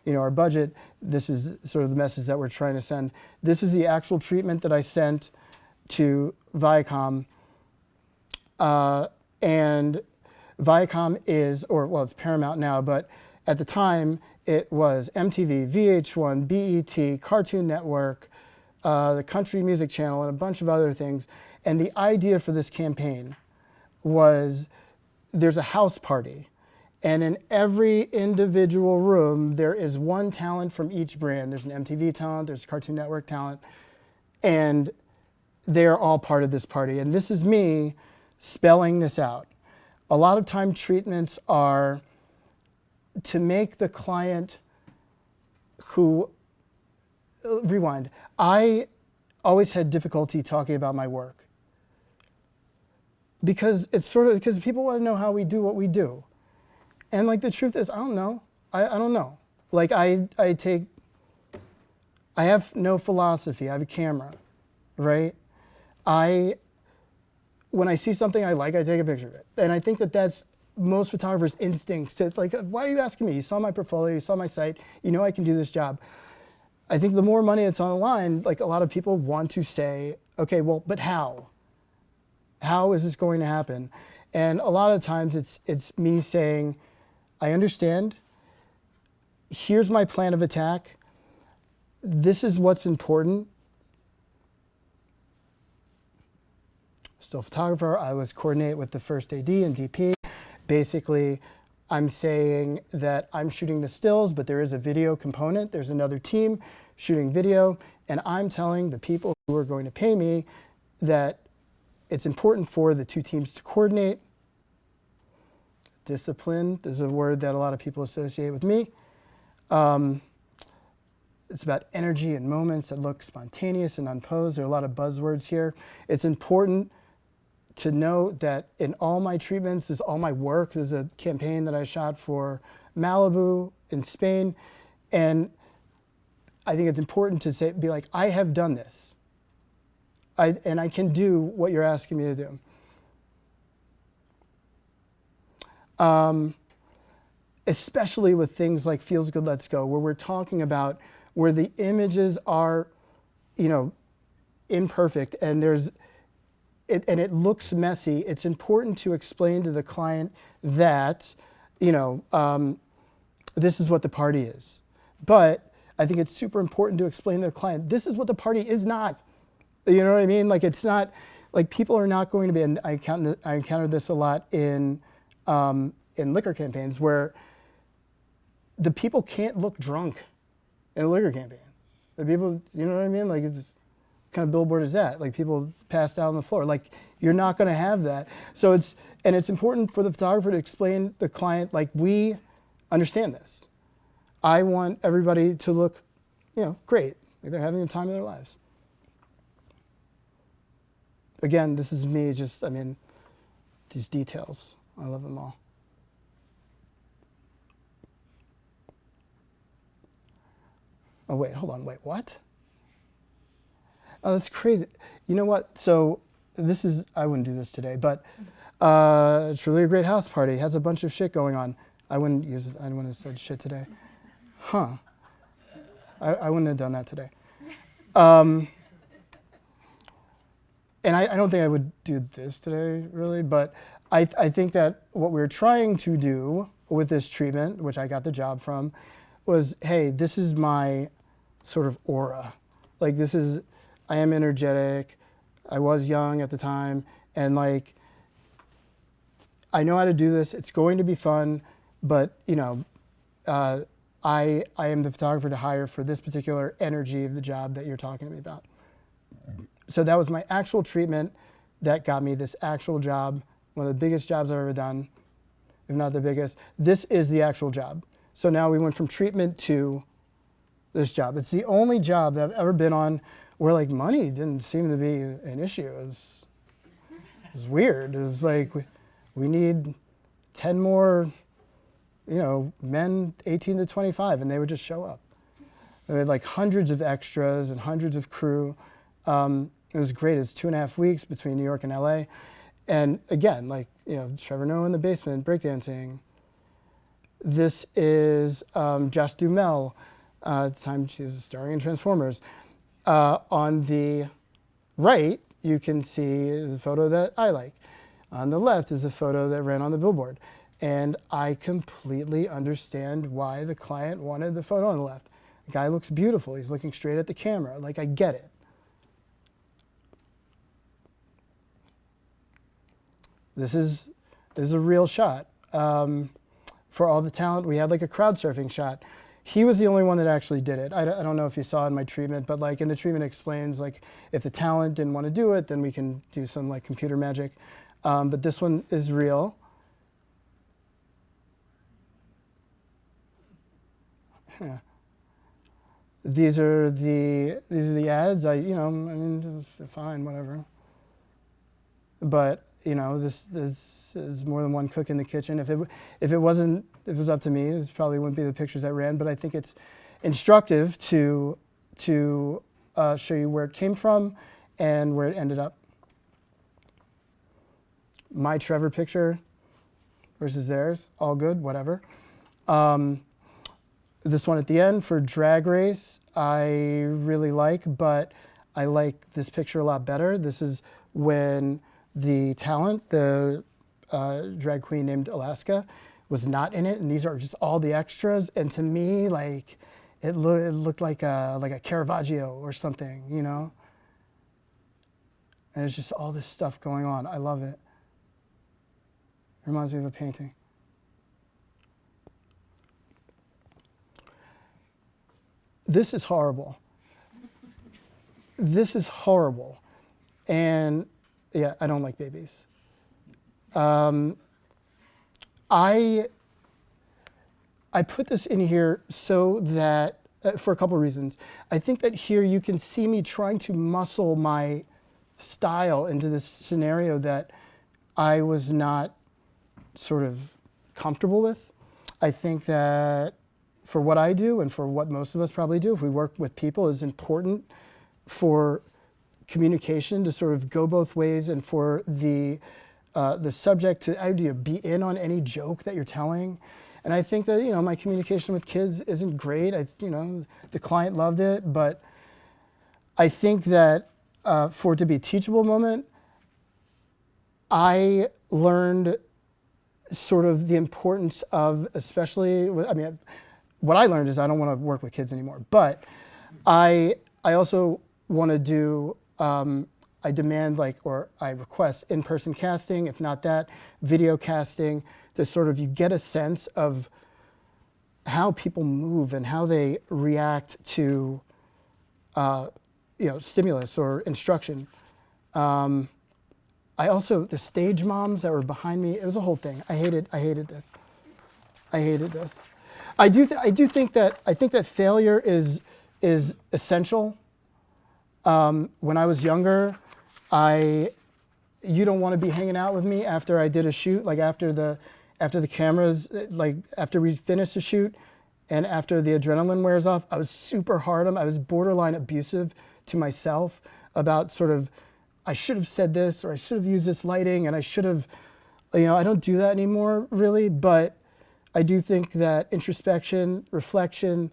you know, our budget. This is sort of the message that we're trying to send. This is the actual treatment that I sent to Viacom. And Viacom is, it's Paramount now, but at the time it was MTV, VH1, BET, Cartoon Network, the Country Music Channel, and a bunch of other things. And the idea for this campaign was there's a house party, and in every individual room there is one talent from each brand. There's an MTV talent, there's a Cartoon Network talent, and they're all part of this party. And this is me spelling this out. A lot of time treatments are to make the client who, rewind, I always had difficulty talking about my work because because people want to know how we do what we do. And like the truth is, I don't know. I don't know. Like I have no philosophy. I have a camera, right? When I see something I like, I take a picture of it. And I think that that's most photographers' instincts. It's like, why are you asking me? You saw my portfolio, you saw my site, you know I can do this job. I think the more money that's on the line, like a lot of people want to say, okay, well, but how? How is this going to happen? And a lot of times it's me saying, I understand, here's my plan of attack. this is what's important. Still photographer, I was coordinate with the first AD and DP. Basically, I'm saying that I'm shooting the stills, but there is a video component. There's another team shooting video, and I'm telling the people who are going to pay me that it's important for the two teams to coordinate. Discipline is a word that a lot of people associate with me. It's about energy and moments that look spontaneous and unposed. There are a lot of buzzwords here. It's important to know that in all my treatments, this is all my work. There's a campaign that I shot for Malibu in Spain. And I think it's important to say, be like, I have done this. And I can do what you're asking me to do. Especially with things like Feels Good, Let's Go, where we're talking about where the images are, imperfect and it looks messy. It's important to explain to the client that, this is what the party is. But I think it's super important to explain to the client, this is what the party is not. You know what I mean? Like, it's not, like, people are not going to be, and I encountered this a lot in liquor campaigns where the people can't look drunk in a liquor campaign. The people, you know what I mean? Like, it's what kind of billboard is that? Like, people passed out on the floor. Like, you're not going to have that. So it's important for the photographer to explain to the client, like, we understand this. I want everybody to look, great. Like, they're having the time of their lives. Again, this is me these details. I love them all. Oh, wait, hold on, wait, what? Oh, that's crazy. You know what? So I wouldn't do this today, but it's really a great house party. Has a bunch of shit going on. I wouldn't have said shit today. Huh. I wouldn't have done that today. And I don't think I would do this today, really, but I think that what we're trying to do with this treatment, which I got the job from, was, hey, this is my sort of aura. Like, I am energetic. I was young at the time, and like, I know how to do this. It's going to be fun, but I am the photographer to hire for this particular energy of the job that you're talking to me about. So that was my actual treatment that got me this actual job, one of the biggest jobs I've ever done, if not the biggest. This is the actual job. So now we went from treatment to this job. It's the only job that I've ever been on where like money didn't seem to be an issue. It was weird. It was like, we need 10 more, men 18 to 25, and they would just show up. They had like hundreds of extras and hundreds of crew. It was great. It was 2.5 weeks between New York and LA. And again, like, Trevor Noah in the basement, breakdancing. This is Josh Duhamel. At the time, she was starring in Transformers. On the right, you can see the photo that I like. On the left is a photo that ran on the billboard. And I completely understand why the client wanted the photo on the left. The guy looks beautiful. He's looking straight at the camera. Like, I get it. This is a real shot. For all the talent, we had like a crowd surfing shot. He was the only one that actually did it. I don't know if you saw in my treatment, but like in the treatment it explains like if the talent didn't want to do it, then we can do some like computer magic. But this one is real. Yeah. These are the ads. It's fine, whatever. But this is more than one cook in the kitchen. If it was up to me, this probably wouldn't be the pictures I ran. But I think it's instructive to show you where it came from and where it ended up. My Trevor picture versus theirs, all good, whatever. This one at the end for Drag Race, I really like, but I like this picture a lot better. This is when the talent, the drag queen named Alaska, was not in it, and these are just all the extras. And to me, like, it looked like a Caravaggio or something, you know? And there's just all this stuff going on. I love it. It reminds me of a painting. This is horrible. This is horrible. And yeah, I don't like babies. I put this in here so that, for a couple reasons. I think that here you can see me trying to muscle my style into this scenario that I was not sort of comfortable with. I think that for what I do and for what most of us probably do, if we work with people, is important for communication to sort of go both ways and for the subject to be in on any joke that you're telling. And I think that, my communication with kids isn't great. The client loved it, but I think that for it to be a teachable moment, I learned sort of the importance of, especially what I learned is I don't want to work with kids anymore, but I also want to do, I demand or I request in-person casting, if not that, video casting, to sort of you get a sense of how people move and how they react to stimulus or instruction. I also, the stage moms that were behind me, it was a whole thing. I hated this. I think that failure is essential. When I was younger, you don't want to be hanging out with me after I did a shoot, like after the cameras, like after we finished the shoot and after the adrenaline wears off. I was super hard on them. I was borderline abusive to myself about sort of, I should have said this, or I should have used this lighting, and I should have, I don't do that anymore really, but I do think that introspection, reflection,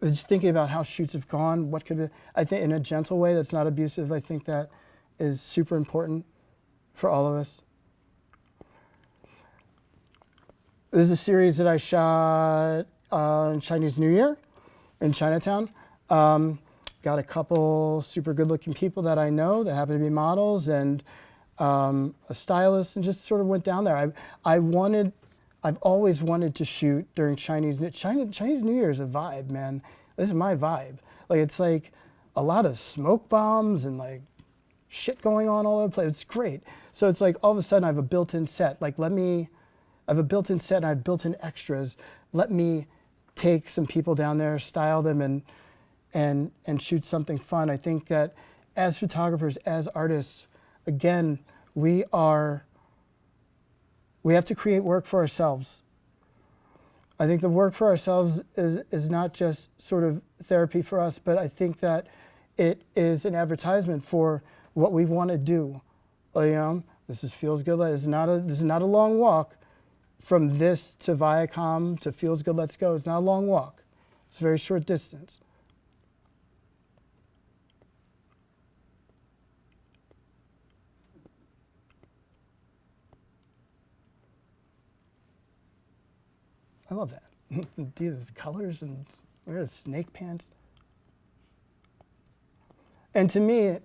just thinking about how shoots have gone, what could be, I think in a gentle way that's not abusive, I think that is super important for all of us. There's a series that I shot on Chinese New Year in Chinatown. Got a couple super good looking people that I know that happen to be models and a stylist, and just sort of went down there. I've always wanted to shoot during Chinese New Year is a vibe, man. This is my vibe. Like, it's like a lot of smoke bombs and like shit going on all over the place. It's great. So it's like all of a sudden I have a built-in set. Like, I have a built-in set and I have built-in extras. Let me take some people down there, style them, and shoot something fun. I think that as photographers, as artists, again, we have to create work for ourselves. I think the work for ourselves is not just sort of therapy for us, but I think that it is an advertisement for what we want to do. This feels good. This is not a long walk from this to Viacom to Feels Good, Let's Go. It's not a long walk. It's a very short distance. I love that. These colors and snake pants. And to me,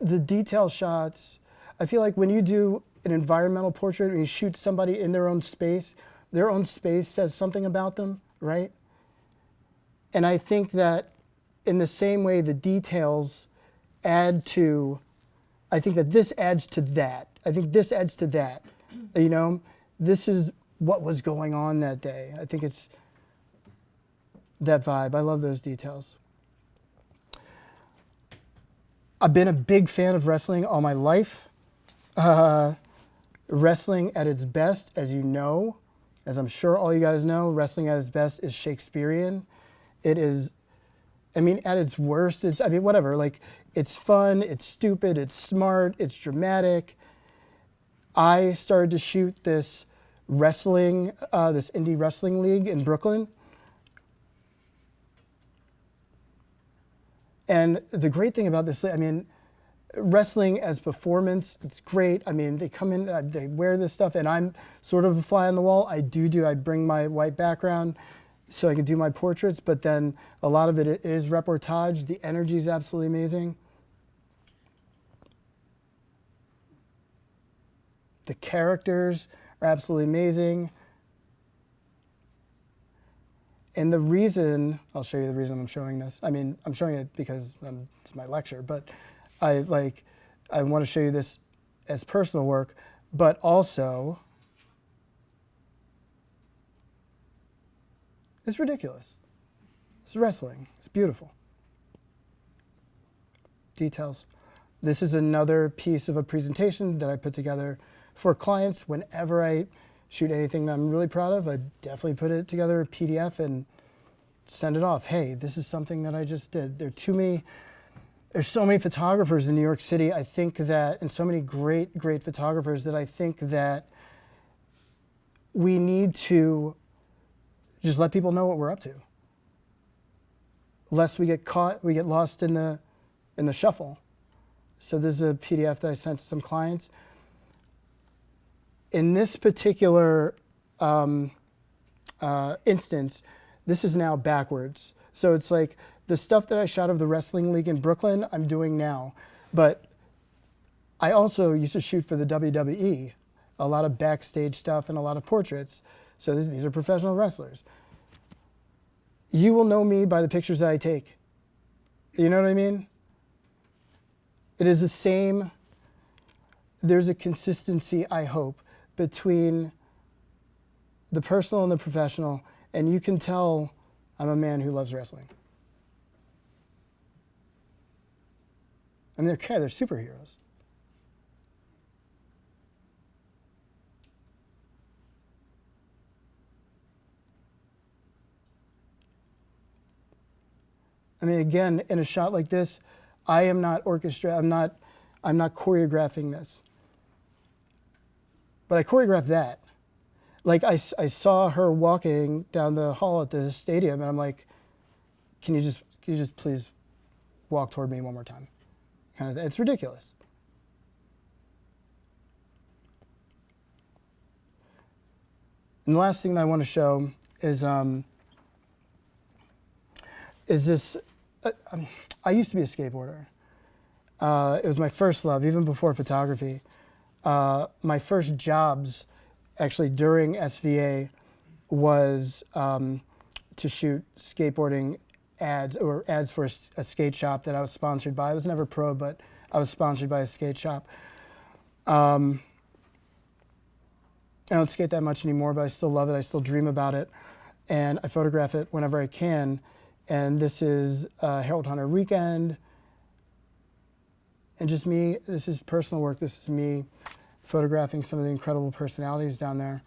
the detail shots, I feel like when you do an environmental portrait and you shoot somebody in their own space says something about them, right? And I think that in the same way the details add to, I think that this adds to that. I think this adds to that. This is what was going on that day. I think it's that vibe. I love those details. I've been a big fan of wrestling all my life. Wrestling at its best, as you know, as I'm sure all you guys know, wrestling at its best is Shakespearean. It is, at its worst, whatever. Like, it's fun, it's stupid, it's smart, it's dramatic. I started to shoot this wrestling, this indie wrestling league in Brooklyn. And the great thing about this, wrestling as performance, it's great. I mean, they come in, they wear this stuff, and I'm sort of a fly on the wall. I bring my white background so I can do my portraits, but then a lot of it is reportage. The energy is absolutely amazing. The characters are absolutely amazing. And the reason, I'll show you the reason I'm showing this. I mean, I'm showing it because it's my lecture, but I want to show you this as personal work, but also it's ridiculous. It's wrestling. It's beautiful. Details. This is another piece of a presentation that I put together for clients. Whenever I shoot anything that I'm really proud of, I definitely put it together in PDF and send it off. Hey, this is something that I just did. There's so many photographers in New York City, I think that, and so many great, great photographers that I think that we need to just let people know what we're up to. Lest we get caught, we get lost in the shuffle. So there's a PDF that I sent to some clients. In this particular instance, this is now backwards. So it's like the stuff that I shot of the wrestling league in Brooklyn, I'm doing now. But I also used to shoot for the WWE, a lot of backstage stuff and a lot of portraits. So these are professional wrestlers. You will know me by the pictures that I take. You know what I mean? It is the same. There's a consistency, I hope, between the personal and the professional, and you can tell I'm a man who loves wrestling. I mean, they're superheroes. I mean, again, in a shot like this, I am not I'm not choreographing this. But I choreographed that. Like I saw her walking down the hall at the stadium, and I'm like, can you just please walk toward me one more time? Kind of, it's ridiculous. And the last thing that I want to show is this. I used to be a skateboarder. It was my first love, even before photography. My first jobs, actually during SVA, was to shoot skateboarding ads, or ads for a skate shop that I was sponsored by. I was never pro, but I was sponsored by a skate shop. I don't skate that much anymore, but I still love it. I still dream about it. And I photograph it whenever I can. And this is Harold Hunter weekend. And just me, this is personal work. This is me photographing some of the incredible personalities down there.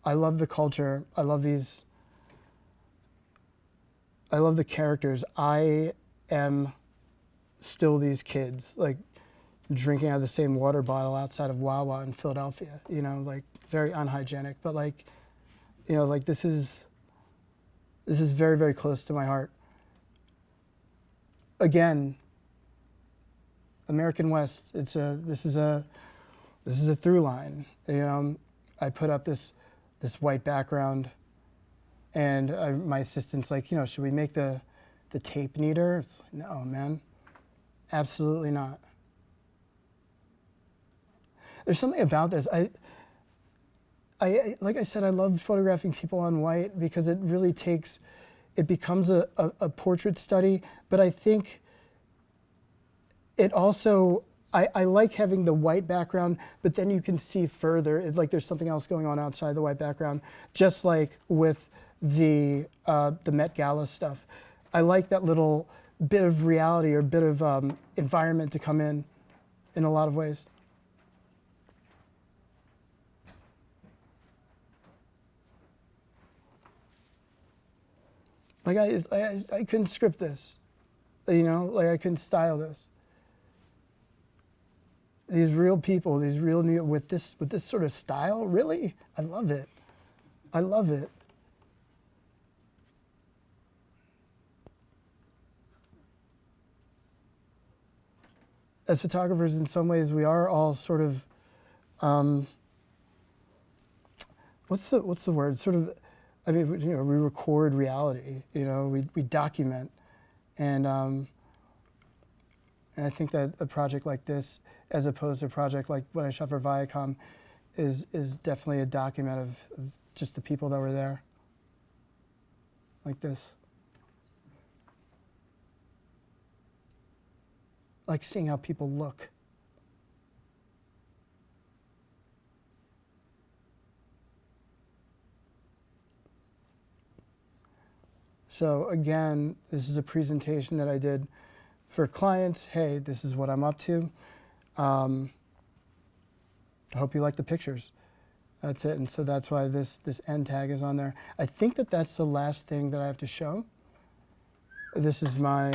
I love the culture. I love the characters. I am still these kids, like drinking out of the same water bottle outside of Wawa in Philadelphia, you know, like very unhygienic, but like, you know, like this is very, very close to my heart. Again, American West, this is a through line. You know, I put up this white background, and my assistant's like, you know, should we make the tape neater? It's like, no, man, absolutely not. There's something about this. I like I said, I love photographing people on white because it really it becomes a portrait study, but I think it also, I like having the white background, but then you can see further, like there's something else going on outside the white background, just like with the Met Gala stuff. I like that little bit of reality or bit of environment to come in a lot of ways. Like I couldn't script this, you know, like I couldn't style this. These real people, these real new, with this sort of style, really, I love it. I love it. as photographers, in some ways, we are all sort of, what's the word? Sort of, I mean, we record reality. We document, and I think that a project like this, as opposed to a project like what I shot for Viacom, is definitely a document of just the people that were there, like this. Like seeing how people look. So again, this is a presentation that I did for clients. Hey, this is what I'm up to. I hope you like the pictures. That's it. And so that's why this end tag is on there. I think that that's the last thing that I have to show. This is my,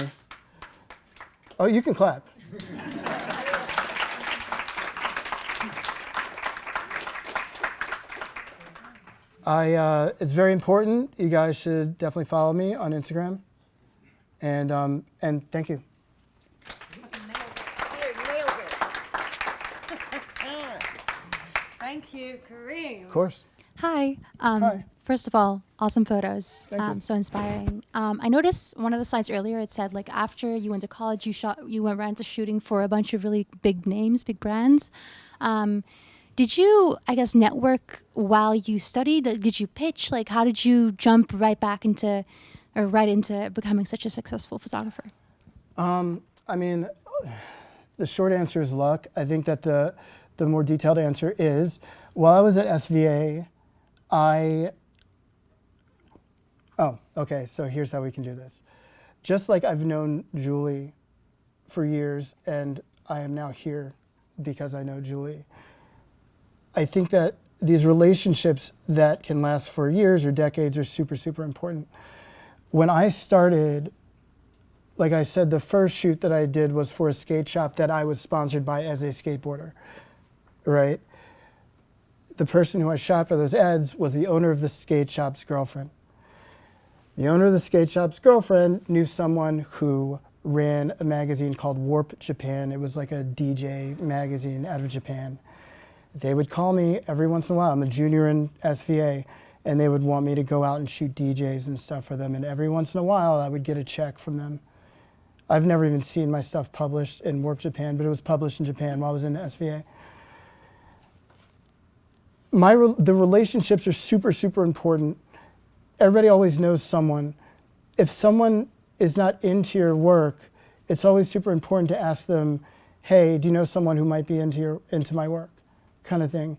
oh, you can clap. It's very important. You guys should definitely follow me on Instagram. And thank you. Thank you, Kareem. Of course. Hi. Hi. First of all, awesome photos. Thank you. So inspiring. I noticed one of the slides earlier, it said like after you went to college, you went right into shooting for a bunch of really big names, big brands. Did you, I guess, network while you studied? Did you pitch? Like, how did you jump right into becoming such a successful photographer? I mean, the short answer is luck. I think that the more detailed answer is, while I was at SVA, okay, so here's how we can do this. Just like I've known Julie for years, and I am now here because I know Julie, I think that these relationships that can last for years or decades are super, super important. When I started, like I said, the first shoot that I did was for a skate shop that I was sponsored by as a skateboarder, right? The person who I shot for those ads was the owner of the skate shop's girlfriend. The owner of the skate shop's girlfriend knew someone who ran a magazine called Warp Japan. It was like a DJ magazine out of Japan. They would call me every once in a while. I'm a junior in SVA, and they would want me to go out and shoot DJs and stuff for them. And every once in a while, I would get a check from them. I've never even seen my stuff published in Warp Japan, but it was published in Japan while I was in SVA. The relationships are super, super important. Everybody always knows someone. If someone is not into your work, it's always super important to ask them, hey, do you know someone who might be into my work? Kind of thing.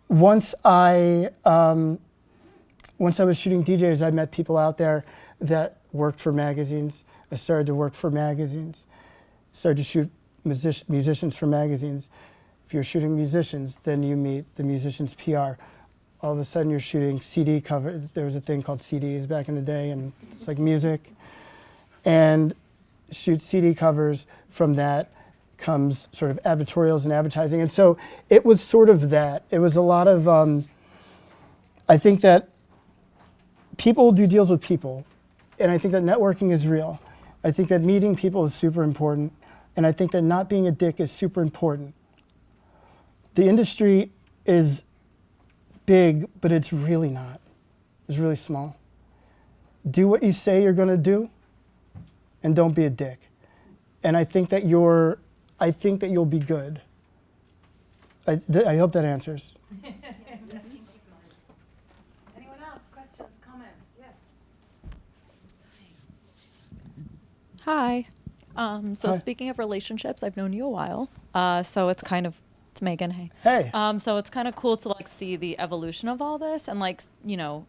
Once I was shooting DJs, I met people out there that worked for magazines. I started to work for magazines. Started to shoot musicians for magazines. If you're shooting musicians, then you meet the musician's PR. All of a sudden you're shooting CD cover. There was a thing called CDs back in the day, and it's like music. And shoot CD covers. From that comes sort of advertorials and advertising. And so it was sort of that. It was a lot of, I think that people do deals with people. And I think that networking is real. I think that meeting people is super important. And I think that not being a dick is super important. The industry is big, but it's really not. It's really small. Do what you say you're going to do, and don't be a dick. And I think that you'll be good. I hope that answers. Anyone else? Questions, comments? Yes. Hi. So Hi. speaking of relationships, I've known you a while. So it's Megan. Hey. Hey. So it's kind of cool to like see the evolution of all this, and like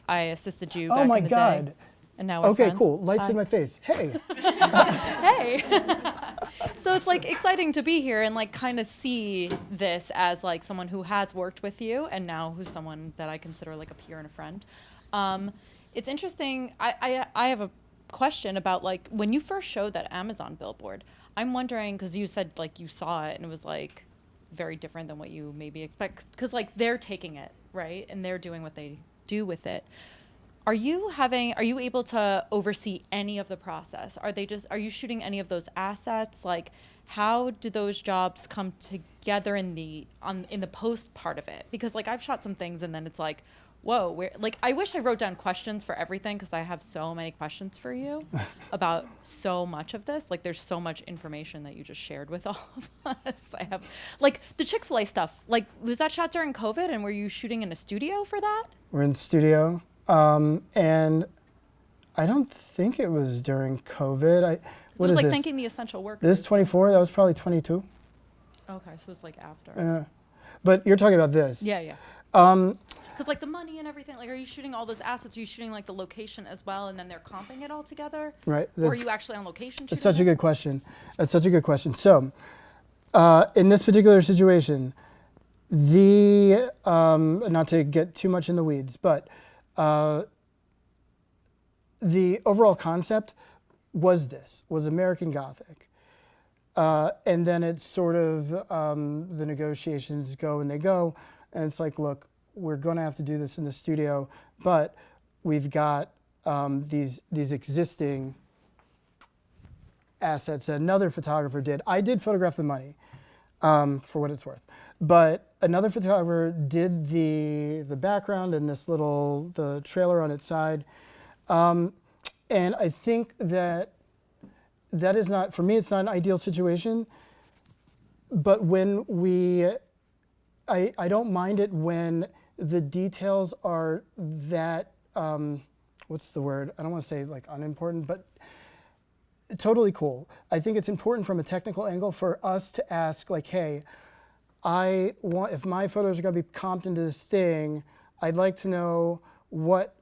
I assisted you Oh back my in the God. day, and now we're Okay, friends. cool. Lights in my face. Hey. Hey. So it's like exciting to be here and like kind of see this as like someone who has worked with you, and now who's someone that I consider like a peer and a friend. It's interesting. I have a question about like when you first showed that Amazon billboard. I'm wondering, because you said like you saw it and it was like very different than what you maybe expect, because like they're taking it, right, and they're doing what they do with it. Are you able to oversee any of the process? Are you shooting any of those assets? Like, how do those jobs come together in the post part of it? Because like I've shot some things and then it's like, whoa, I wish I wrote down questions for everything because I have so many questions for you about so much of this. Like there's so much information that you just shared with all of us. I have like the Chick-Fil-A stuff. Like was that shot during COVID and were you shooting in a studio for that? We're in the studio. And I don't think it was during COVID. It was like thanking the essential workers. This is 24, that was probably 22. Okay, so it's like after. But you're talking about this. Yeah. Because like the money and everything, like are you shooting all those assets? Are you shooting like the location as well and then they're comping it all together? Right. Or are you actually on location shooting? That's such a good question. That's such a good question. So in this particular situation, not to get too much in the weeds, but the overall concept was American Gothic. And then it's sort of the negotiations go and they go, and it's like, look, we're going to have to do this in the studio, but we've got these existing assets that another photographer did. I did photograph the money, for what it's worth, but another photographer did the background and the trailer on its side, and I think that is not, for me, it's not an ideal situation. But when I don't mind it when the details are that, what's the word? I don't want to say like unimportant, but totally cool. I think it's important from a technical angle for us to ask like, hey, if my photos are going to be comped into this thing, I'd like to know what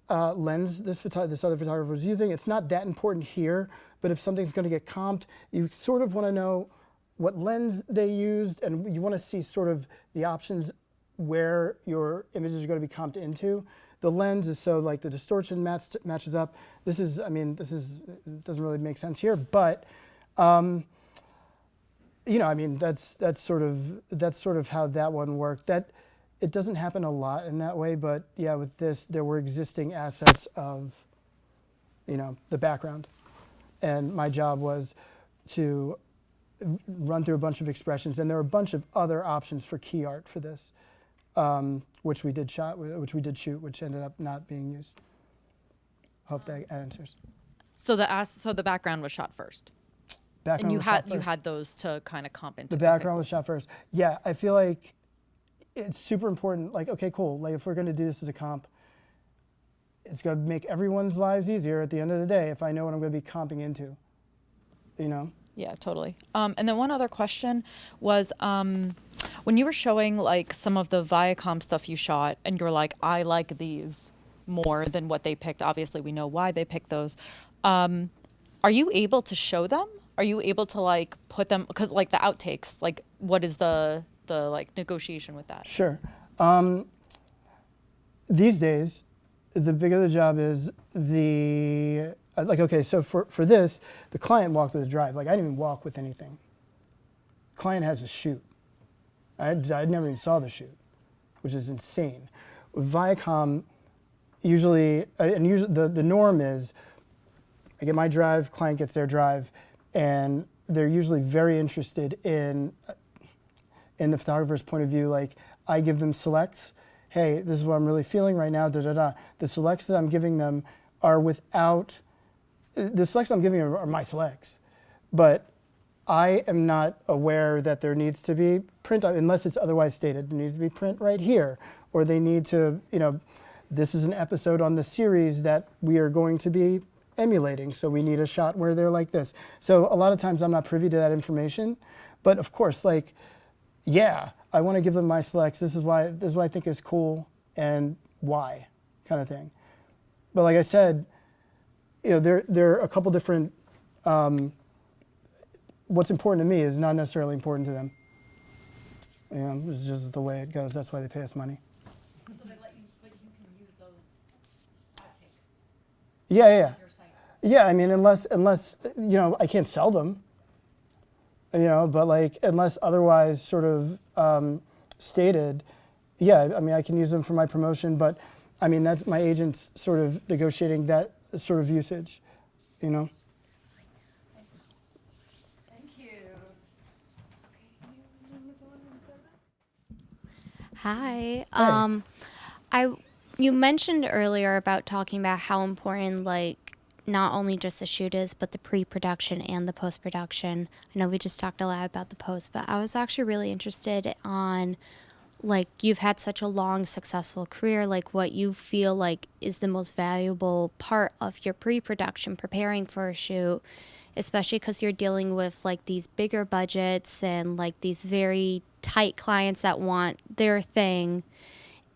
lens this other photographer was using. It's not that important here, but if something's going to get comped, you sort of want to know what lens they used, and you want to see sort of the options where your images are going to be comped into. The lens is so like the distortion matches up. This doesn't really make sense here, but that's sort of how that one worked. That it doesn't happen a lot in that way, but yeah, with this there were existing assets of the background, and my job was to run through a bunch of expressions, and there were a bunch of other options for key art for this, which we did shoot, which ended up not being used. Hope that answers. So the background was shot first. Background and was shot first. You had those to kind of comp into. The background was shot first. Yeah, I feel like it's super important. Like, okay, cool. Like, if we're going to do this as a comp, it's going to make everyone's lives easier at the end of the day if I know what I'm going to be comping into. Yeah, totally. And then one other question was, when you were showing like some of the Viacom stuff you shot, and you're like, I like these more than what they picked. Obviously, we know why they picked those. Are you able to show them? Are you able to like put them, because like the outtakes, like what is the like negotiation with that? Sure. These days, the bigger the job is, so for this, the client walked with a drive. Like I didn't even walk with anything. Client has a shoot. I never even saw the shoot, which is insane. With Viacom, usually the norm is I get my drive, client gets their drive, and they're usually very interested in the photographer's point of view. Like I give them selects. Hey, this is what I'm really feeling right now. The selects that I'm giving them are the selects I'm giving them are my selects, but I am not aware that there needs to be print, unless it's otherwise stated. There needs to be print right here, or they need to, this is an episode on the series that we are going to be emulating, so we need a shot where they're like this. So a lot of times I'm not privy to that information, but of course, like, yeah, I want to give them my selects. This is what I think is cool and why, kind of thing. But like I said, there are a couple different. What's important to me is not necessarily important to them. It's just the way it goes. That's why they pay us money. So they let you, but you can use those outtakes. Yeah. Yeah, I mean, unless I can't sell them. But like unless otherwise sort of stated, yeah, I mean, I can use them for my promotion, but I mean, that's my agent's sort of negotiating that sort of usage, you know? Thank you. Hi. Hey. You mentioned earlier about talking about how important like not only just the shoot is, but the pre-production and the post-production. I know we just talked a lot about the post, but I was actually really interested on like you've had such a long successful career, like what you feel like is the most valuable part of your pre-production preparing for a shoot, especially because you're dealing with like these bigger budgets and like these very tight clients that want their thing,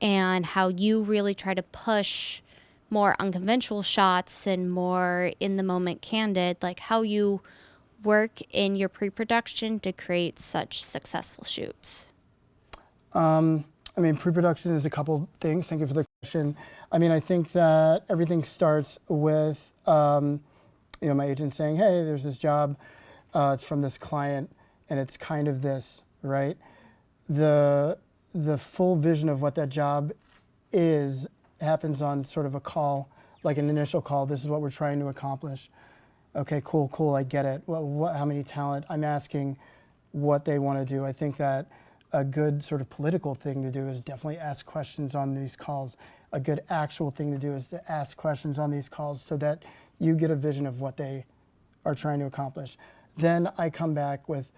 and how you really try to push more unconventional shots and more in the moment candid, like how you work in your pre-production to create such successful shoots. I mean, pre-production is a couple things. Thank you for the question. I mean, I think that everything starts with, you know, my agent saying, hey, there's this job, it's from this client, and it's kind of this, right? The full vision of what that job is happens on sort of a call, like an initial call. This is what we're trying to accomplish. Okay, cool, I get it. Well, how many talent? I'm asking what they want to do. I think that a good sort of political thing to do is definitely ask questions on these calls. A good actual thing to do is to ask questions on these calls so that you get a vision of what they are trying to accomplish. Then I come back with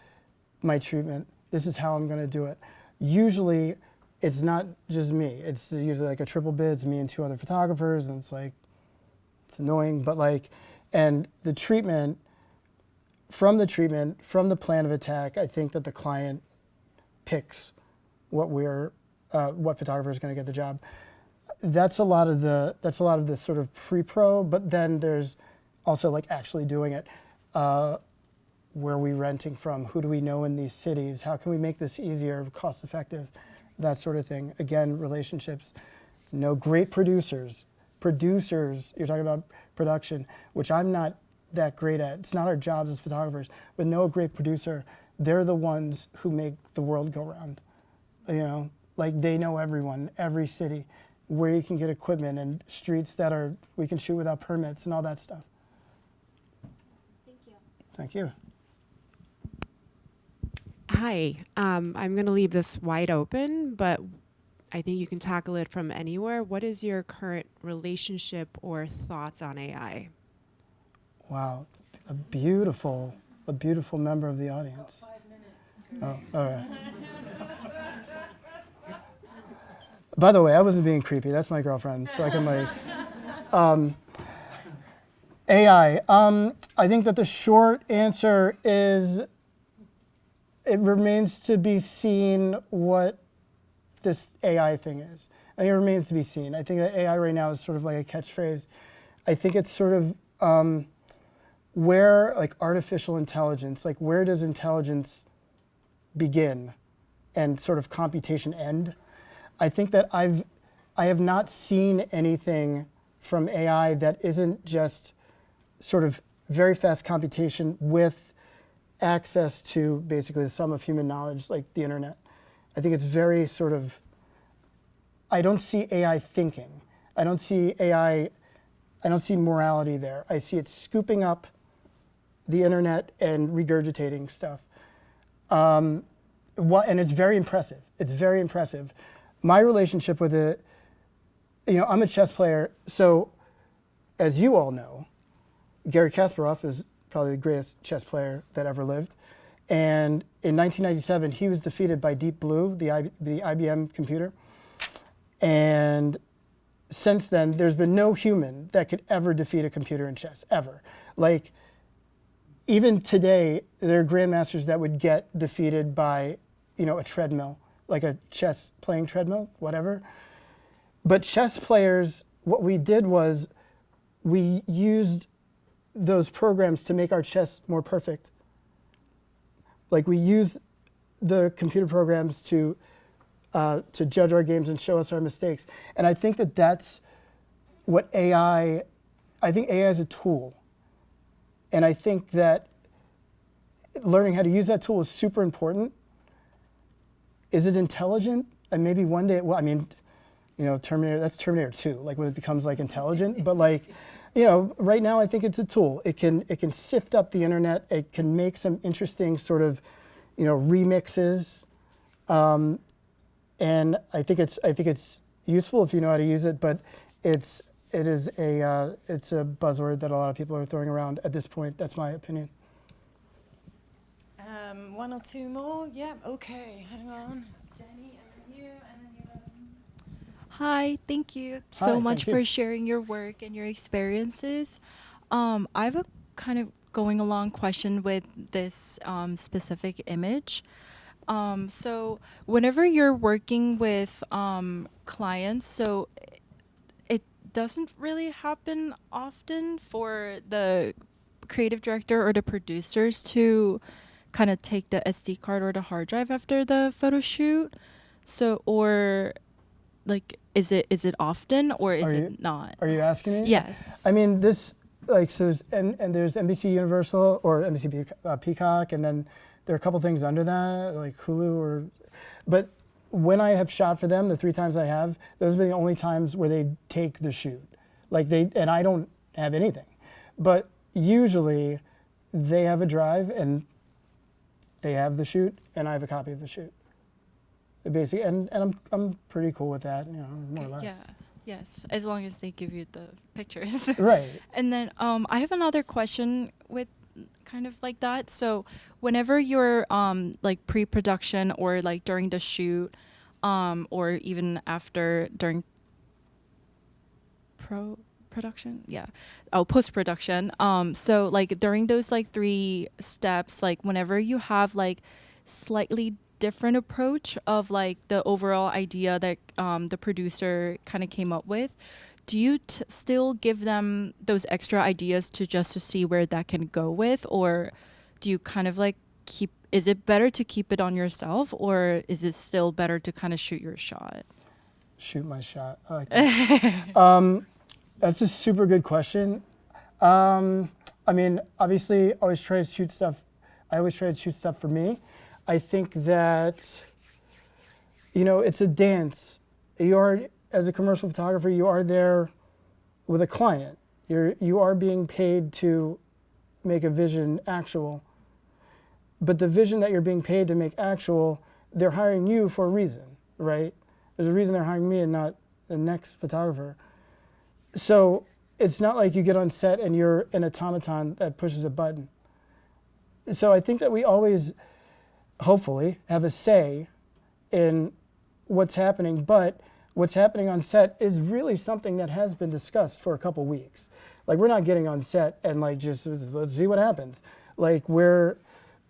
my treatment. This is how I'm going to do it. Usually, it's not just me. It's usually like a triple bid. It's me and two other photographers, and it's like, it's annoying, but like, and the treatment, from the plan of attack, I think that the client picks what photographer is going to get the job. That's a lot of the sort of pre-pro, but then there's also like actually doing it. Where are we renting from? Who do we know in these cities? How can we make this easier, cost effective? That sort of thing. Again, relationships. Know great producers. Producers, you're talking about production, which I'm not that great at. It's not our jobs as photographers, but know a great producer. They're the ones who make the world go round. You know, like they know everyone, every city, where you can get equipment and streets that we can shoot without permits and all that stuff. Thank you. Thank you. Hi, I'm going to leave this wide open, but I think you can tackle it from anywhere. What is your current relationship or thoughts on AI? Wow, a beautiful member of the audience. 5 minutes. Oh, all right. By the way, I wasn't being creepy. That's my girlfriend, so I can like. AI. I think that the short answer is it remains to be seen what this AI thing is. I think it remains to be seen. I think that AI right now is sort of like a catchphrase. I think it's sort of where, like artificial intelligence, like where does intelligence begin and sort of computation end? I think that I have not seen anything from AI that isn't just sort of very fast computation with access to basically the sum of human knowledge, like the internet. I think it's very sort of, I don't see AI thinking. I don't see morality there. I see it scooping up the internet and regurgitating stuff. And it's very impressive. It's very impressive. My relationship with it, you know, I'm a chess player, so as you all know, Garry Kasparov is probably the greatest chess player that ever lived. And in 1997, he was defeated by Deep Blue, the IBM computer. And since then, there's been no human that could ever defeat a computer in chess, ever. Like, even today, there are grandmasters that would get defeated by, you know, a treadmill, like a chess playing treadmill, whatever. But chess players, what we did was we used those programs to make our chess more perfect. Like we used the computer programs to judge our games and show us our mistakes. And I think that that's what I think AI is a tool. And I think that learning how to use that tool is super important. Is it intelligent? And maybe one day, well, I mean, Terminator, that's Terminator 2, like when it becomes like intelligent, but like, right now I think it's a tool. It can sift up the internet. It can make some interesting sort of, remixes. And I think it's useful if you know how to use it, but it's a buzzword that a lot of people are throwing around at this point. That's my opinion. One or two more. Yeah. Okay. Hang on. Jenny, and then you, and then you. Hi, thank you Hi, so much thank you. for sharing your work and your experiences. I have a kind of going along question with this specific image. So whenever you're working with clients, so it doesn't really happen often for the creative director or the producers to kind of take the SD card or the hard drive after the photo shoot. So, or like, is it often or is it not? Are you asking me? Yes. I mean, this, like, so there's, and there's NBC Universal or NBC Peacock, and then there are a couple things under that, like Hulu but when I have shot for them, the 3 times I have, those have been the only times where they take the shoot. And I don't have anything. But usually they have a drive and they have the shoot and I have a copy of the shoot. Basically, and I'm pretty cool with that, more or less. Yeah. Yes. As long as they give you the pictures. Right. And then I have another question with kind of like that. So whenever you're like pre-production or like during the shoot, or even during production, post-production. So like during those like 3 steps, like whenever you have like slightly different approach of like the overall idea that the producer kind of came up with, do you still give them those extra ideas to see where that can go with, or do you kind of like is it better to keep it on yourself, or is it still better to kind of shoot your shot? Shoot my shot. I like that. That's a super good question. I mean, obviously, I always try to shoot stuff for me. I think that, it's a dance. As a commercial photographer, you are there with a client. You are being paid to make a vision actual. But the vision that you're being paid to make actual, they're hiring you for a reason, right? There's a reason they're hiring me and not the next photographer. So it's not like you get on set and you're an automaton that pushes a button. So I think that we always, hopefully, have a say in what's happening, but what's happening on set is really something that has been discussed for a couple weeks. Like, we're not getting on set and like just let's see what happens. Like,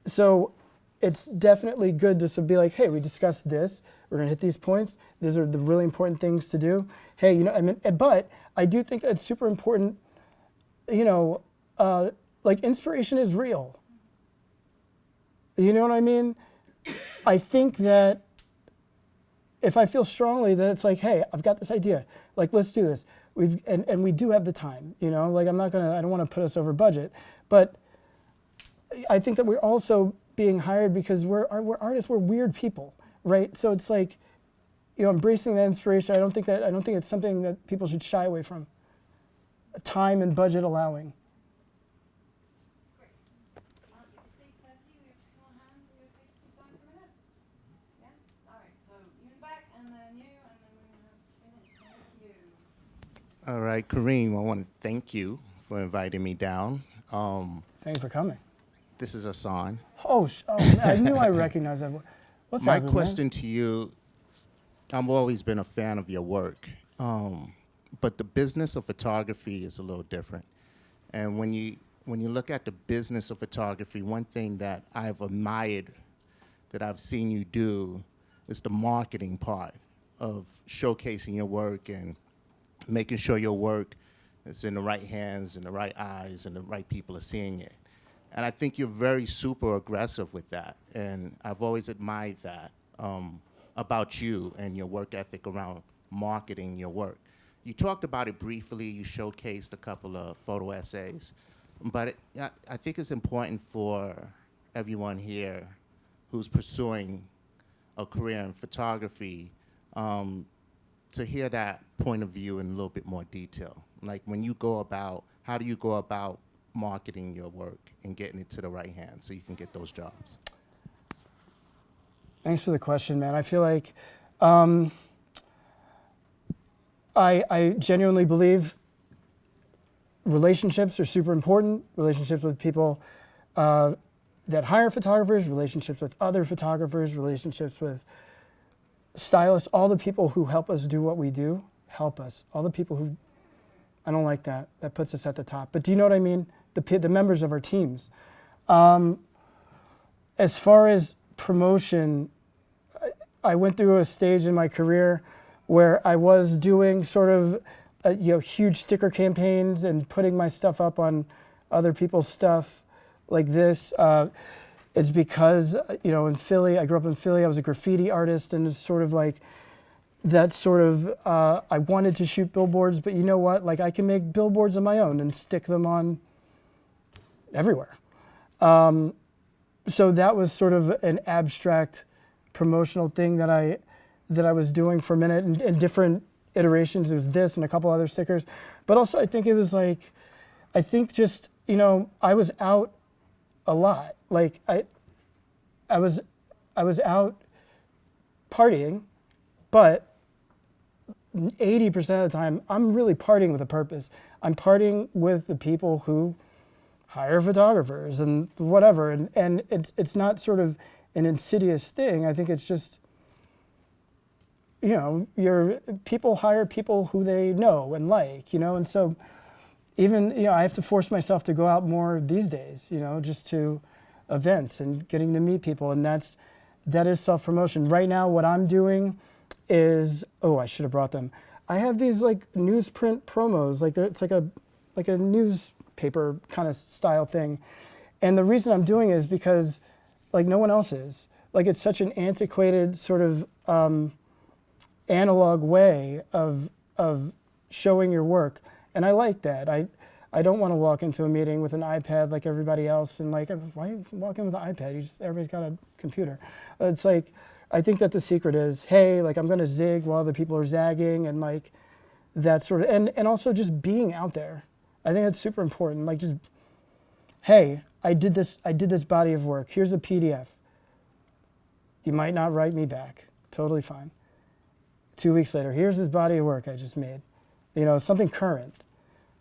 so it's definitely good to be like, hey, we discussed this. We're gonna hit these points. These are the really important things to do. Hey, but I do think that it's super important. Like, inspiration is real. You know what I mean? I think that if I feel strongly that it's like, hey, I've got this idea, like, let's do this. And we do have the time, like, I don't want to put us over budget, but I think that we're also being hired because we're artists, we're weird people, right? So it's like, embracing that inspiration. I don't think it's something that people should shy away from. Time and budget allowing. All right, Kareem, I want to thank you for inviting me down. Thank you for coming. This is Hassan. Oh, I knew I recognized that. What's My happening, question man? to you, I've always been a fan of your work, but the business of photography is a little different. And when you look at the business of photography, one thing that I've admired, that I've seen you do, is the marketing part of showcasing your work and making sure your work is in the right hands and the right eyes and the right people are seeing it. And I think you're very super aggressive with that. And I've always admired that about you and your work ethic around marketing your work. You talked about it briefly. You showcased a couple of photo essays. But I think it's important for everyone here who's pursuing a career in photography to hear that point of view in a little bit more detail. Like when you go about, how do you go about marketing your work and getting it to the right hands so you can get those jobs? Thanks for the question, man. I feel like I genuinely believe relationships are super important. Relationships with people that hire photographers, relationships with other photographers, relationships with stylists, all the people who help us do what we do, help us. All the people who, I don't like that. That puts us at the top. But do you know what I mean? The members of our teams. As far as promotion, I went through a stage in my career where I was doing sort of huge sticker campaigns and putting my stuff up on other people's stuff like this. It's because, in Philly, I grew up in Philly, I was a graffiti artist, and it's sort of like that sort of, I wanted to shoot billboards, but you know what? Like I can make billboards of my own and stick them on everywhere. So that was sort of an abstract promotional thing that I was doing for a minute, and in different iterations. It was this and a couple other stickers. But also I think it was like, I think just, I was out a lot. Like I was out partying, but 80% of the time I'm really partying with a purpose. I'm partying with the people who hire photographers and whatever, and it's not sort of an insidious thing. I think it's just, your people hire people who they know and like, and so even, I have to force myself to go out more these days, just to events and getting to meet people, and that is self-promotion. Right now, what I'm doing is, I should have brought them. I have these like newsprint promos, it's like a newspaper kind of style thing, and the reason I'm doing it is because like no one else is. Like it's such an antiquated sort of analog way of showing your work, and I like that. I don't want to walk into a meeting with an iPad like everybody else, and like, why are you walking with an iPad? Everybody's got a computer. It's like, I think that the secret is, hey, like I'm going to zig while the people are zagging, and like that sort of, and also just being out there. I think that's super important. Like just, hey, I did this body of work. Here's a PDF. You might not write me back. Totally fine. 2 weeks later, here's this body of work I just made. Something current,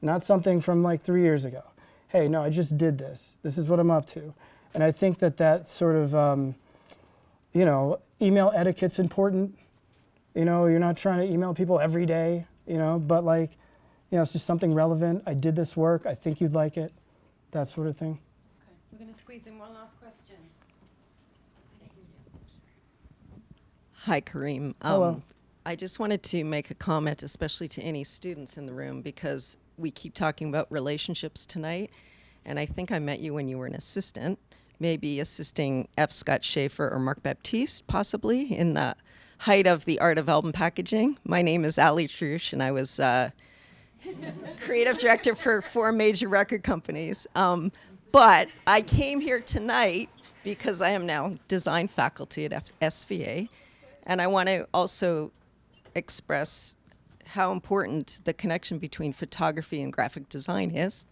not something from like 3 years ago. Hey, no, I just did this. This is what I'm up to. And I think that sort of, email etiquette's important. You're not trying to email people every day, but like, it's just something relevant. I did this work. I think you'd like it. That sort of thing. Okay, we're going to squeeze in one last question. Hi, Kareem. Hello. I just wanted to make a comment, especially to any students in the room, because we keep talking about relationships tonight, and I think I met you when you were an assistant, maybe assisting F. Scott Schaefer or Mark Baptiste, possibly, in the height of the art of album packaging. My name is Ali Trush, and I was creative director for 4 major record companies. But I came here tonight because I am now design faculty at SVA, and I want to also express how important the connection between photography and graphic design is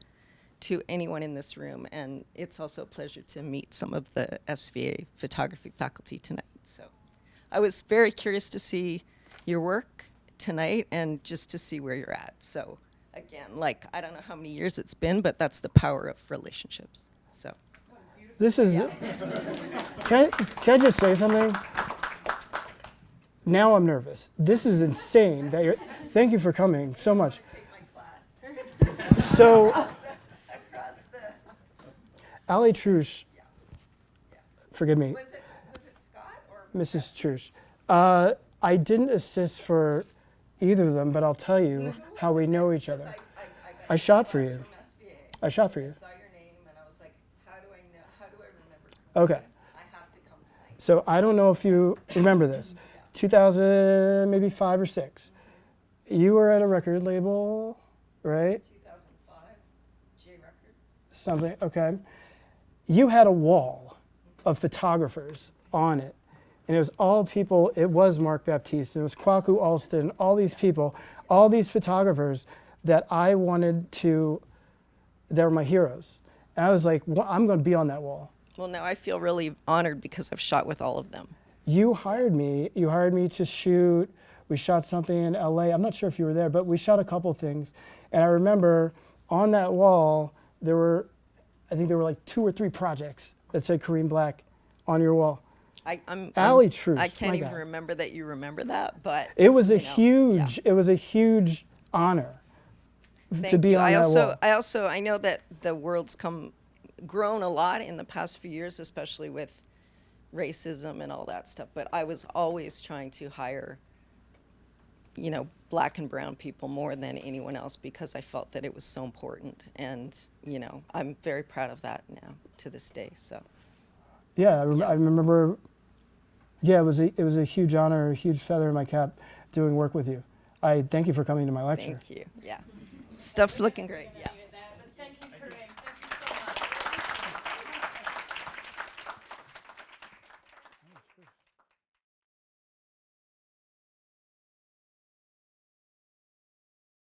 to anyone in this room. And it's also a pleasure to meet some of the SVA photography faculty tonight. So I was very curious to see your work tonight and just to see where you're at. So again, like, I don't know how many years it's been, but that's the power of relationships. So This is, can I just say something? Now I'm nervous. This is insane. Thank you for coming so much. So, Ali Trush, forgive me. Was it Scott or Mrs. Trush. I didn't assist for either of them, but I'll tell you how we know each other. I shot for you. I shot for you. I saw your name and I was like, how do I remember? Okay. I have to come tonight. So I don't know if you remember this. 2000, maybe 5 or 6. You were at a record label, right? 2005, J Records. Something, okay. You had a wall of photographers on it And it was all people, it was Mark Baptiste, it was Kwaku Alston, all these people, all these photographers that I wanted to, they were my heroes. And I was like, well, I'm going to be on that wall. Well, now I feel really honored because I've shot with all of them. You hired me to shoot, we shot something in LA, I'm not sure if you were there, but we shot a couple things. And I remember on that wall, I think there were like 2 or 3 projects that said Kareem Black on your wall. Alley Truth. I can't even remember that you remember that, but it was a huge, it was a huge honor to be on that wall. I know that the world's grown a lot in the past few years, especially with racism and all that stuff. But I was always trying to hire, black and brown people more than anyone else because I felt that it was so important. And, I'm very proud of that now to this day. So. Yeah, I remember. Yeah, it was a huge honor, a huge feather in my cap doing work with you. I thank you for coming to my lecture. Thank you. Yeah. Stuff's looking great. Yeah.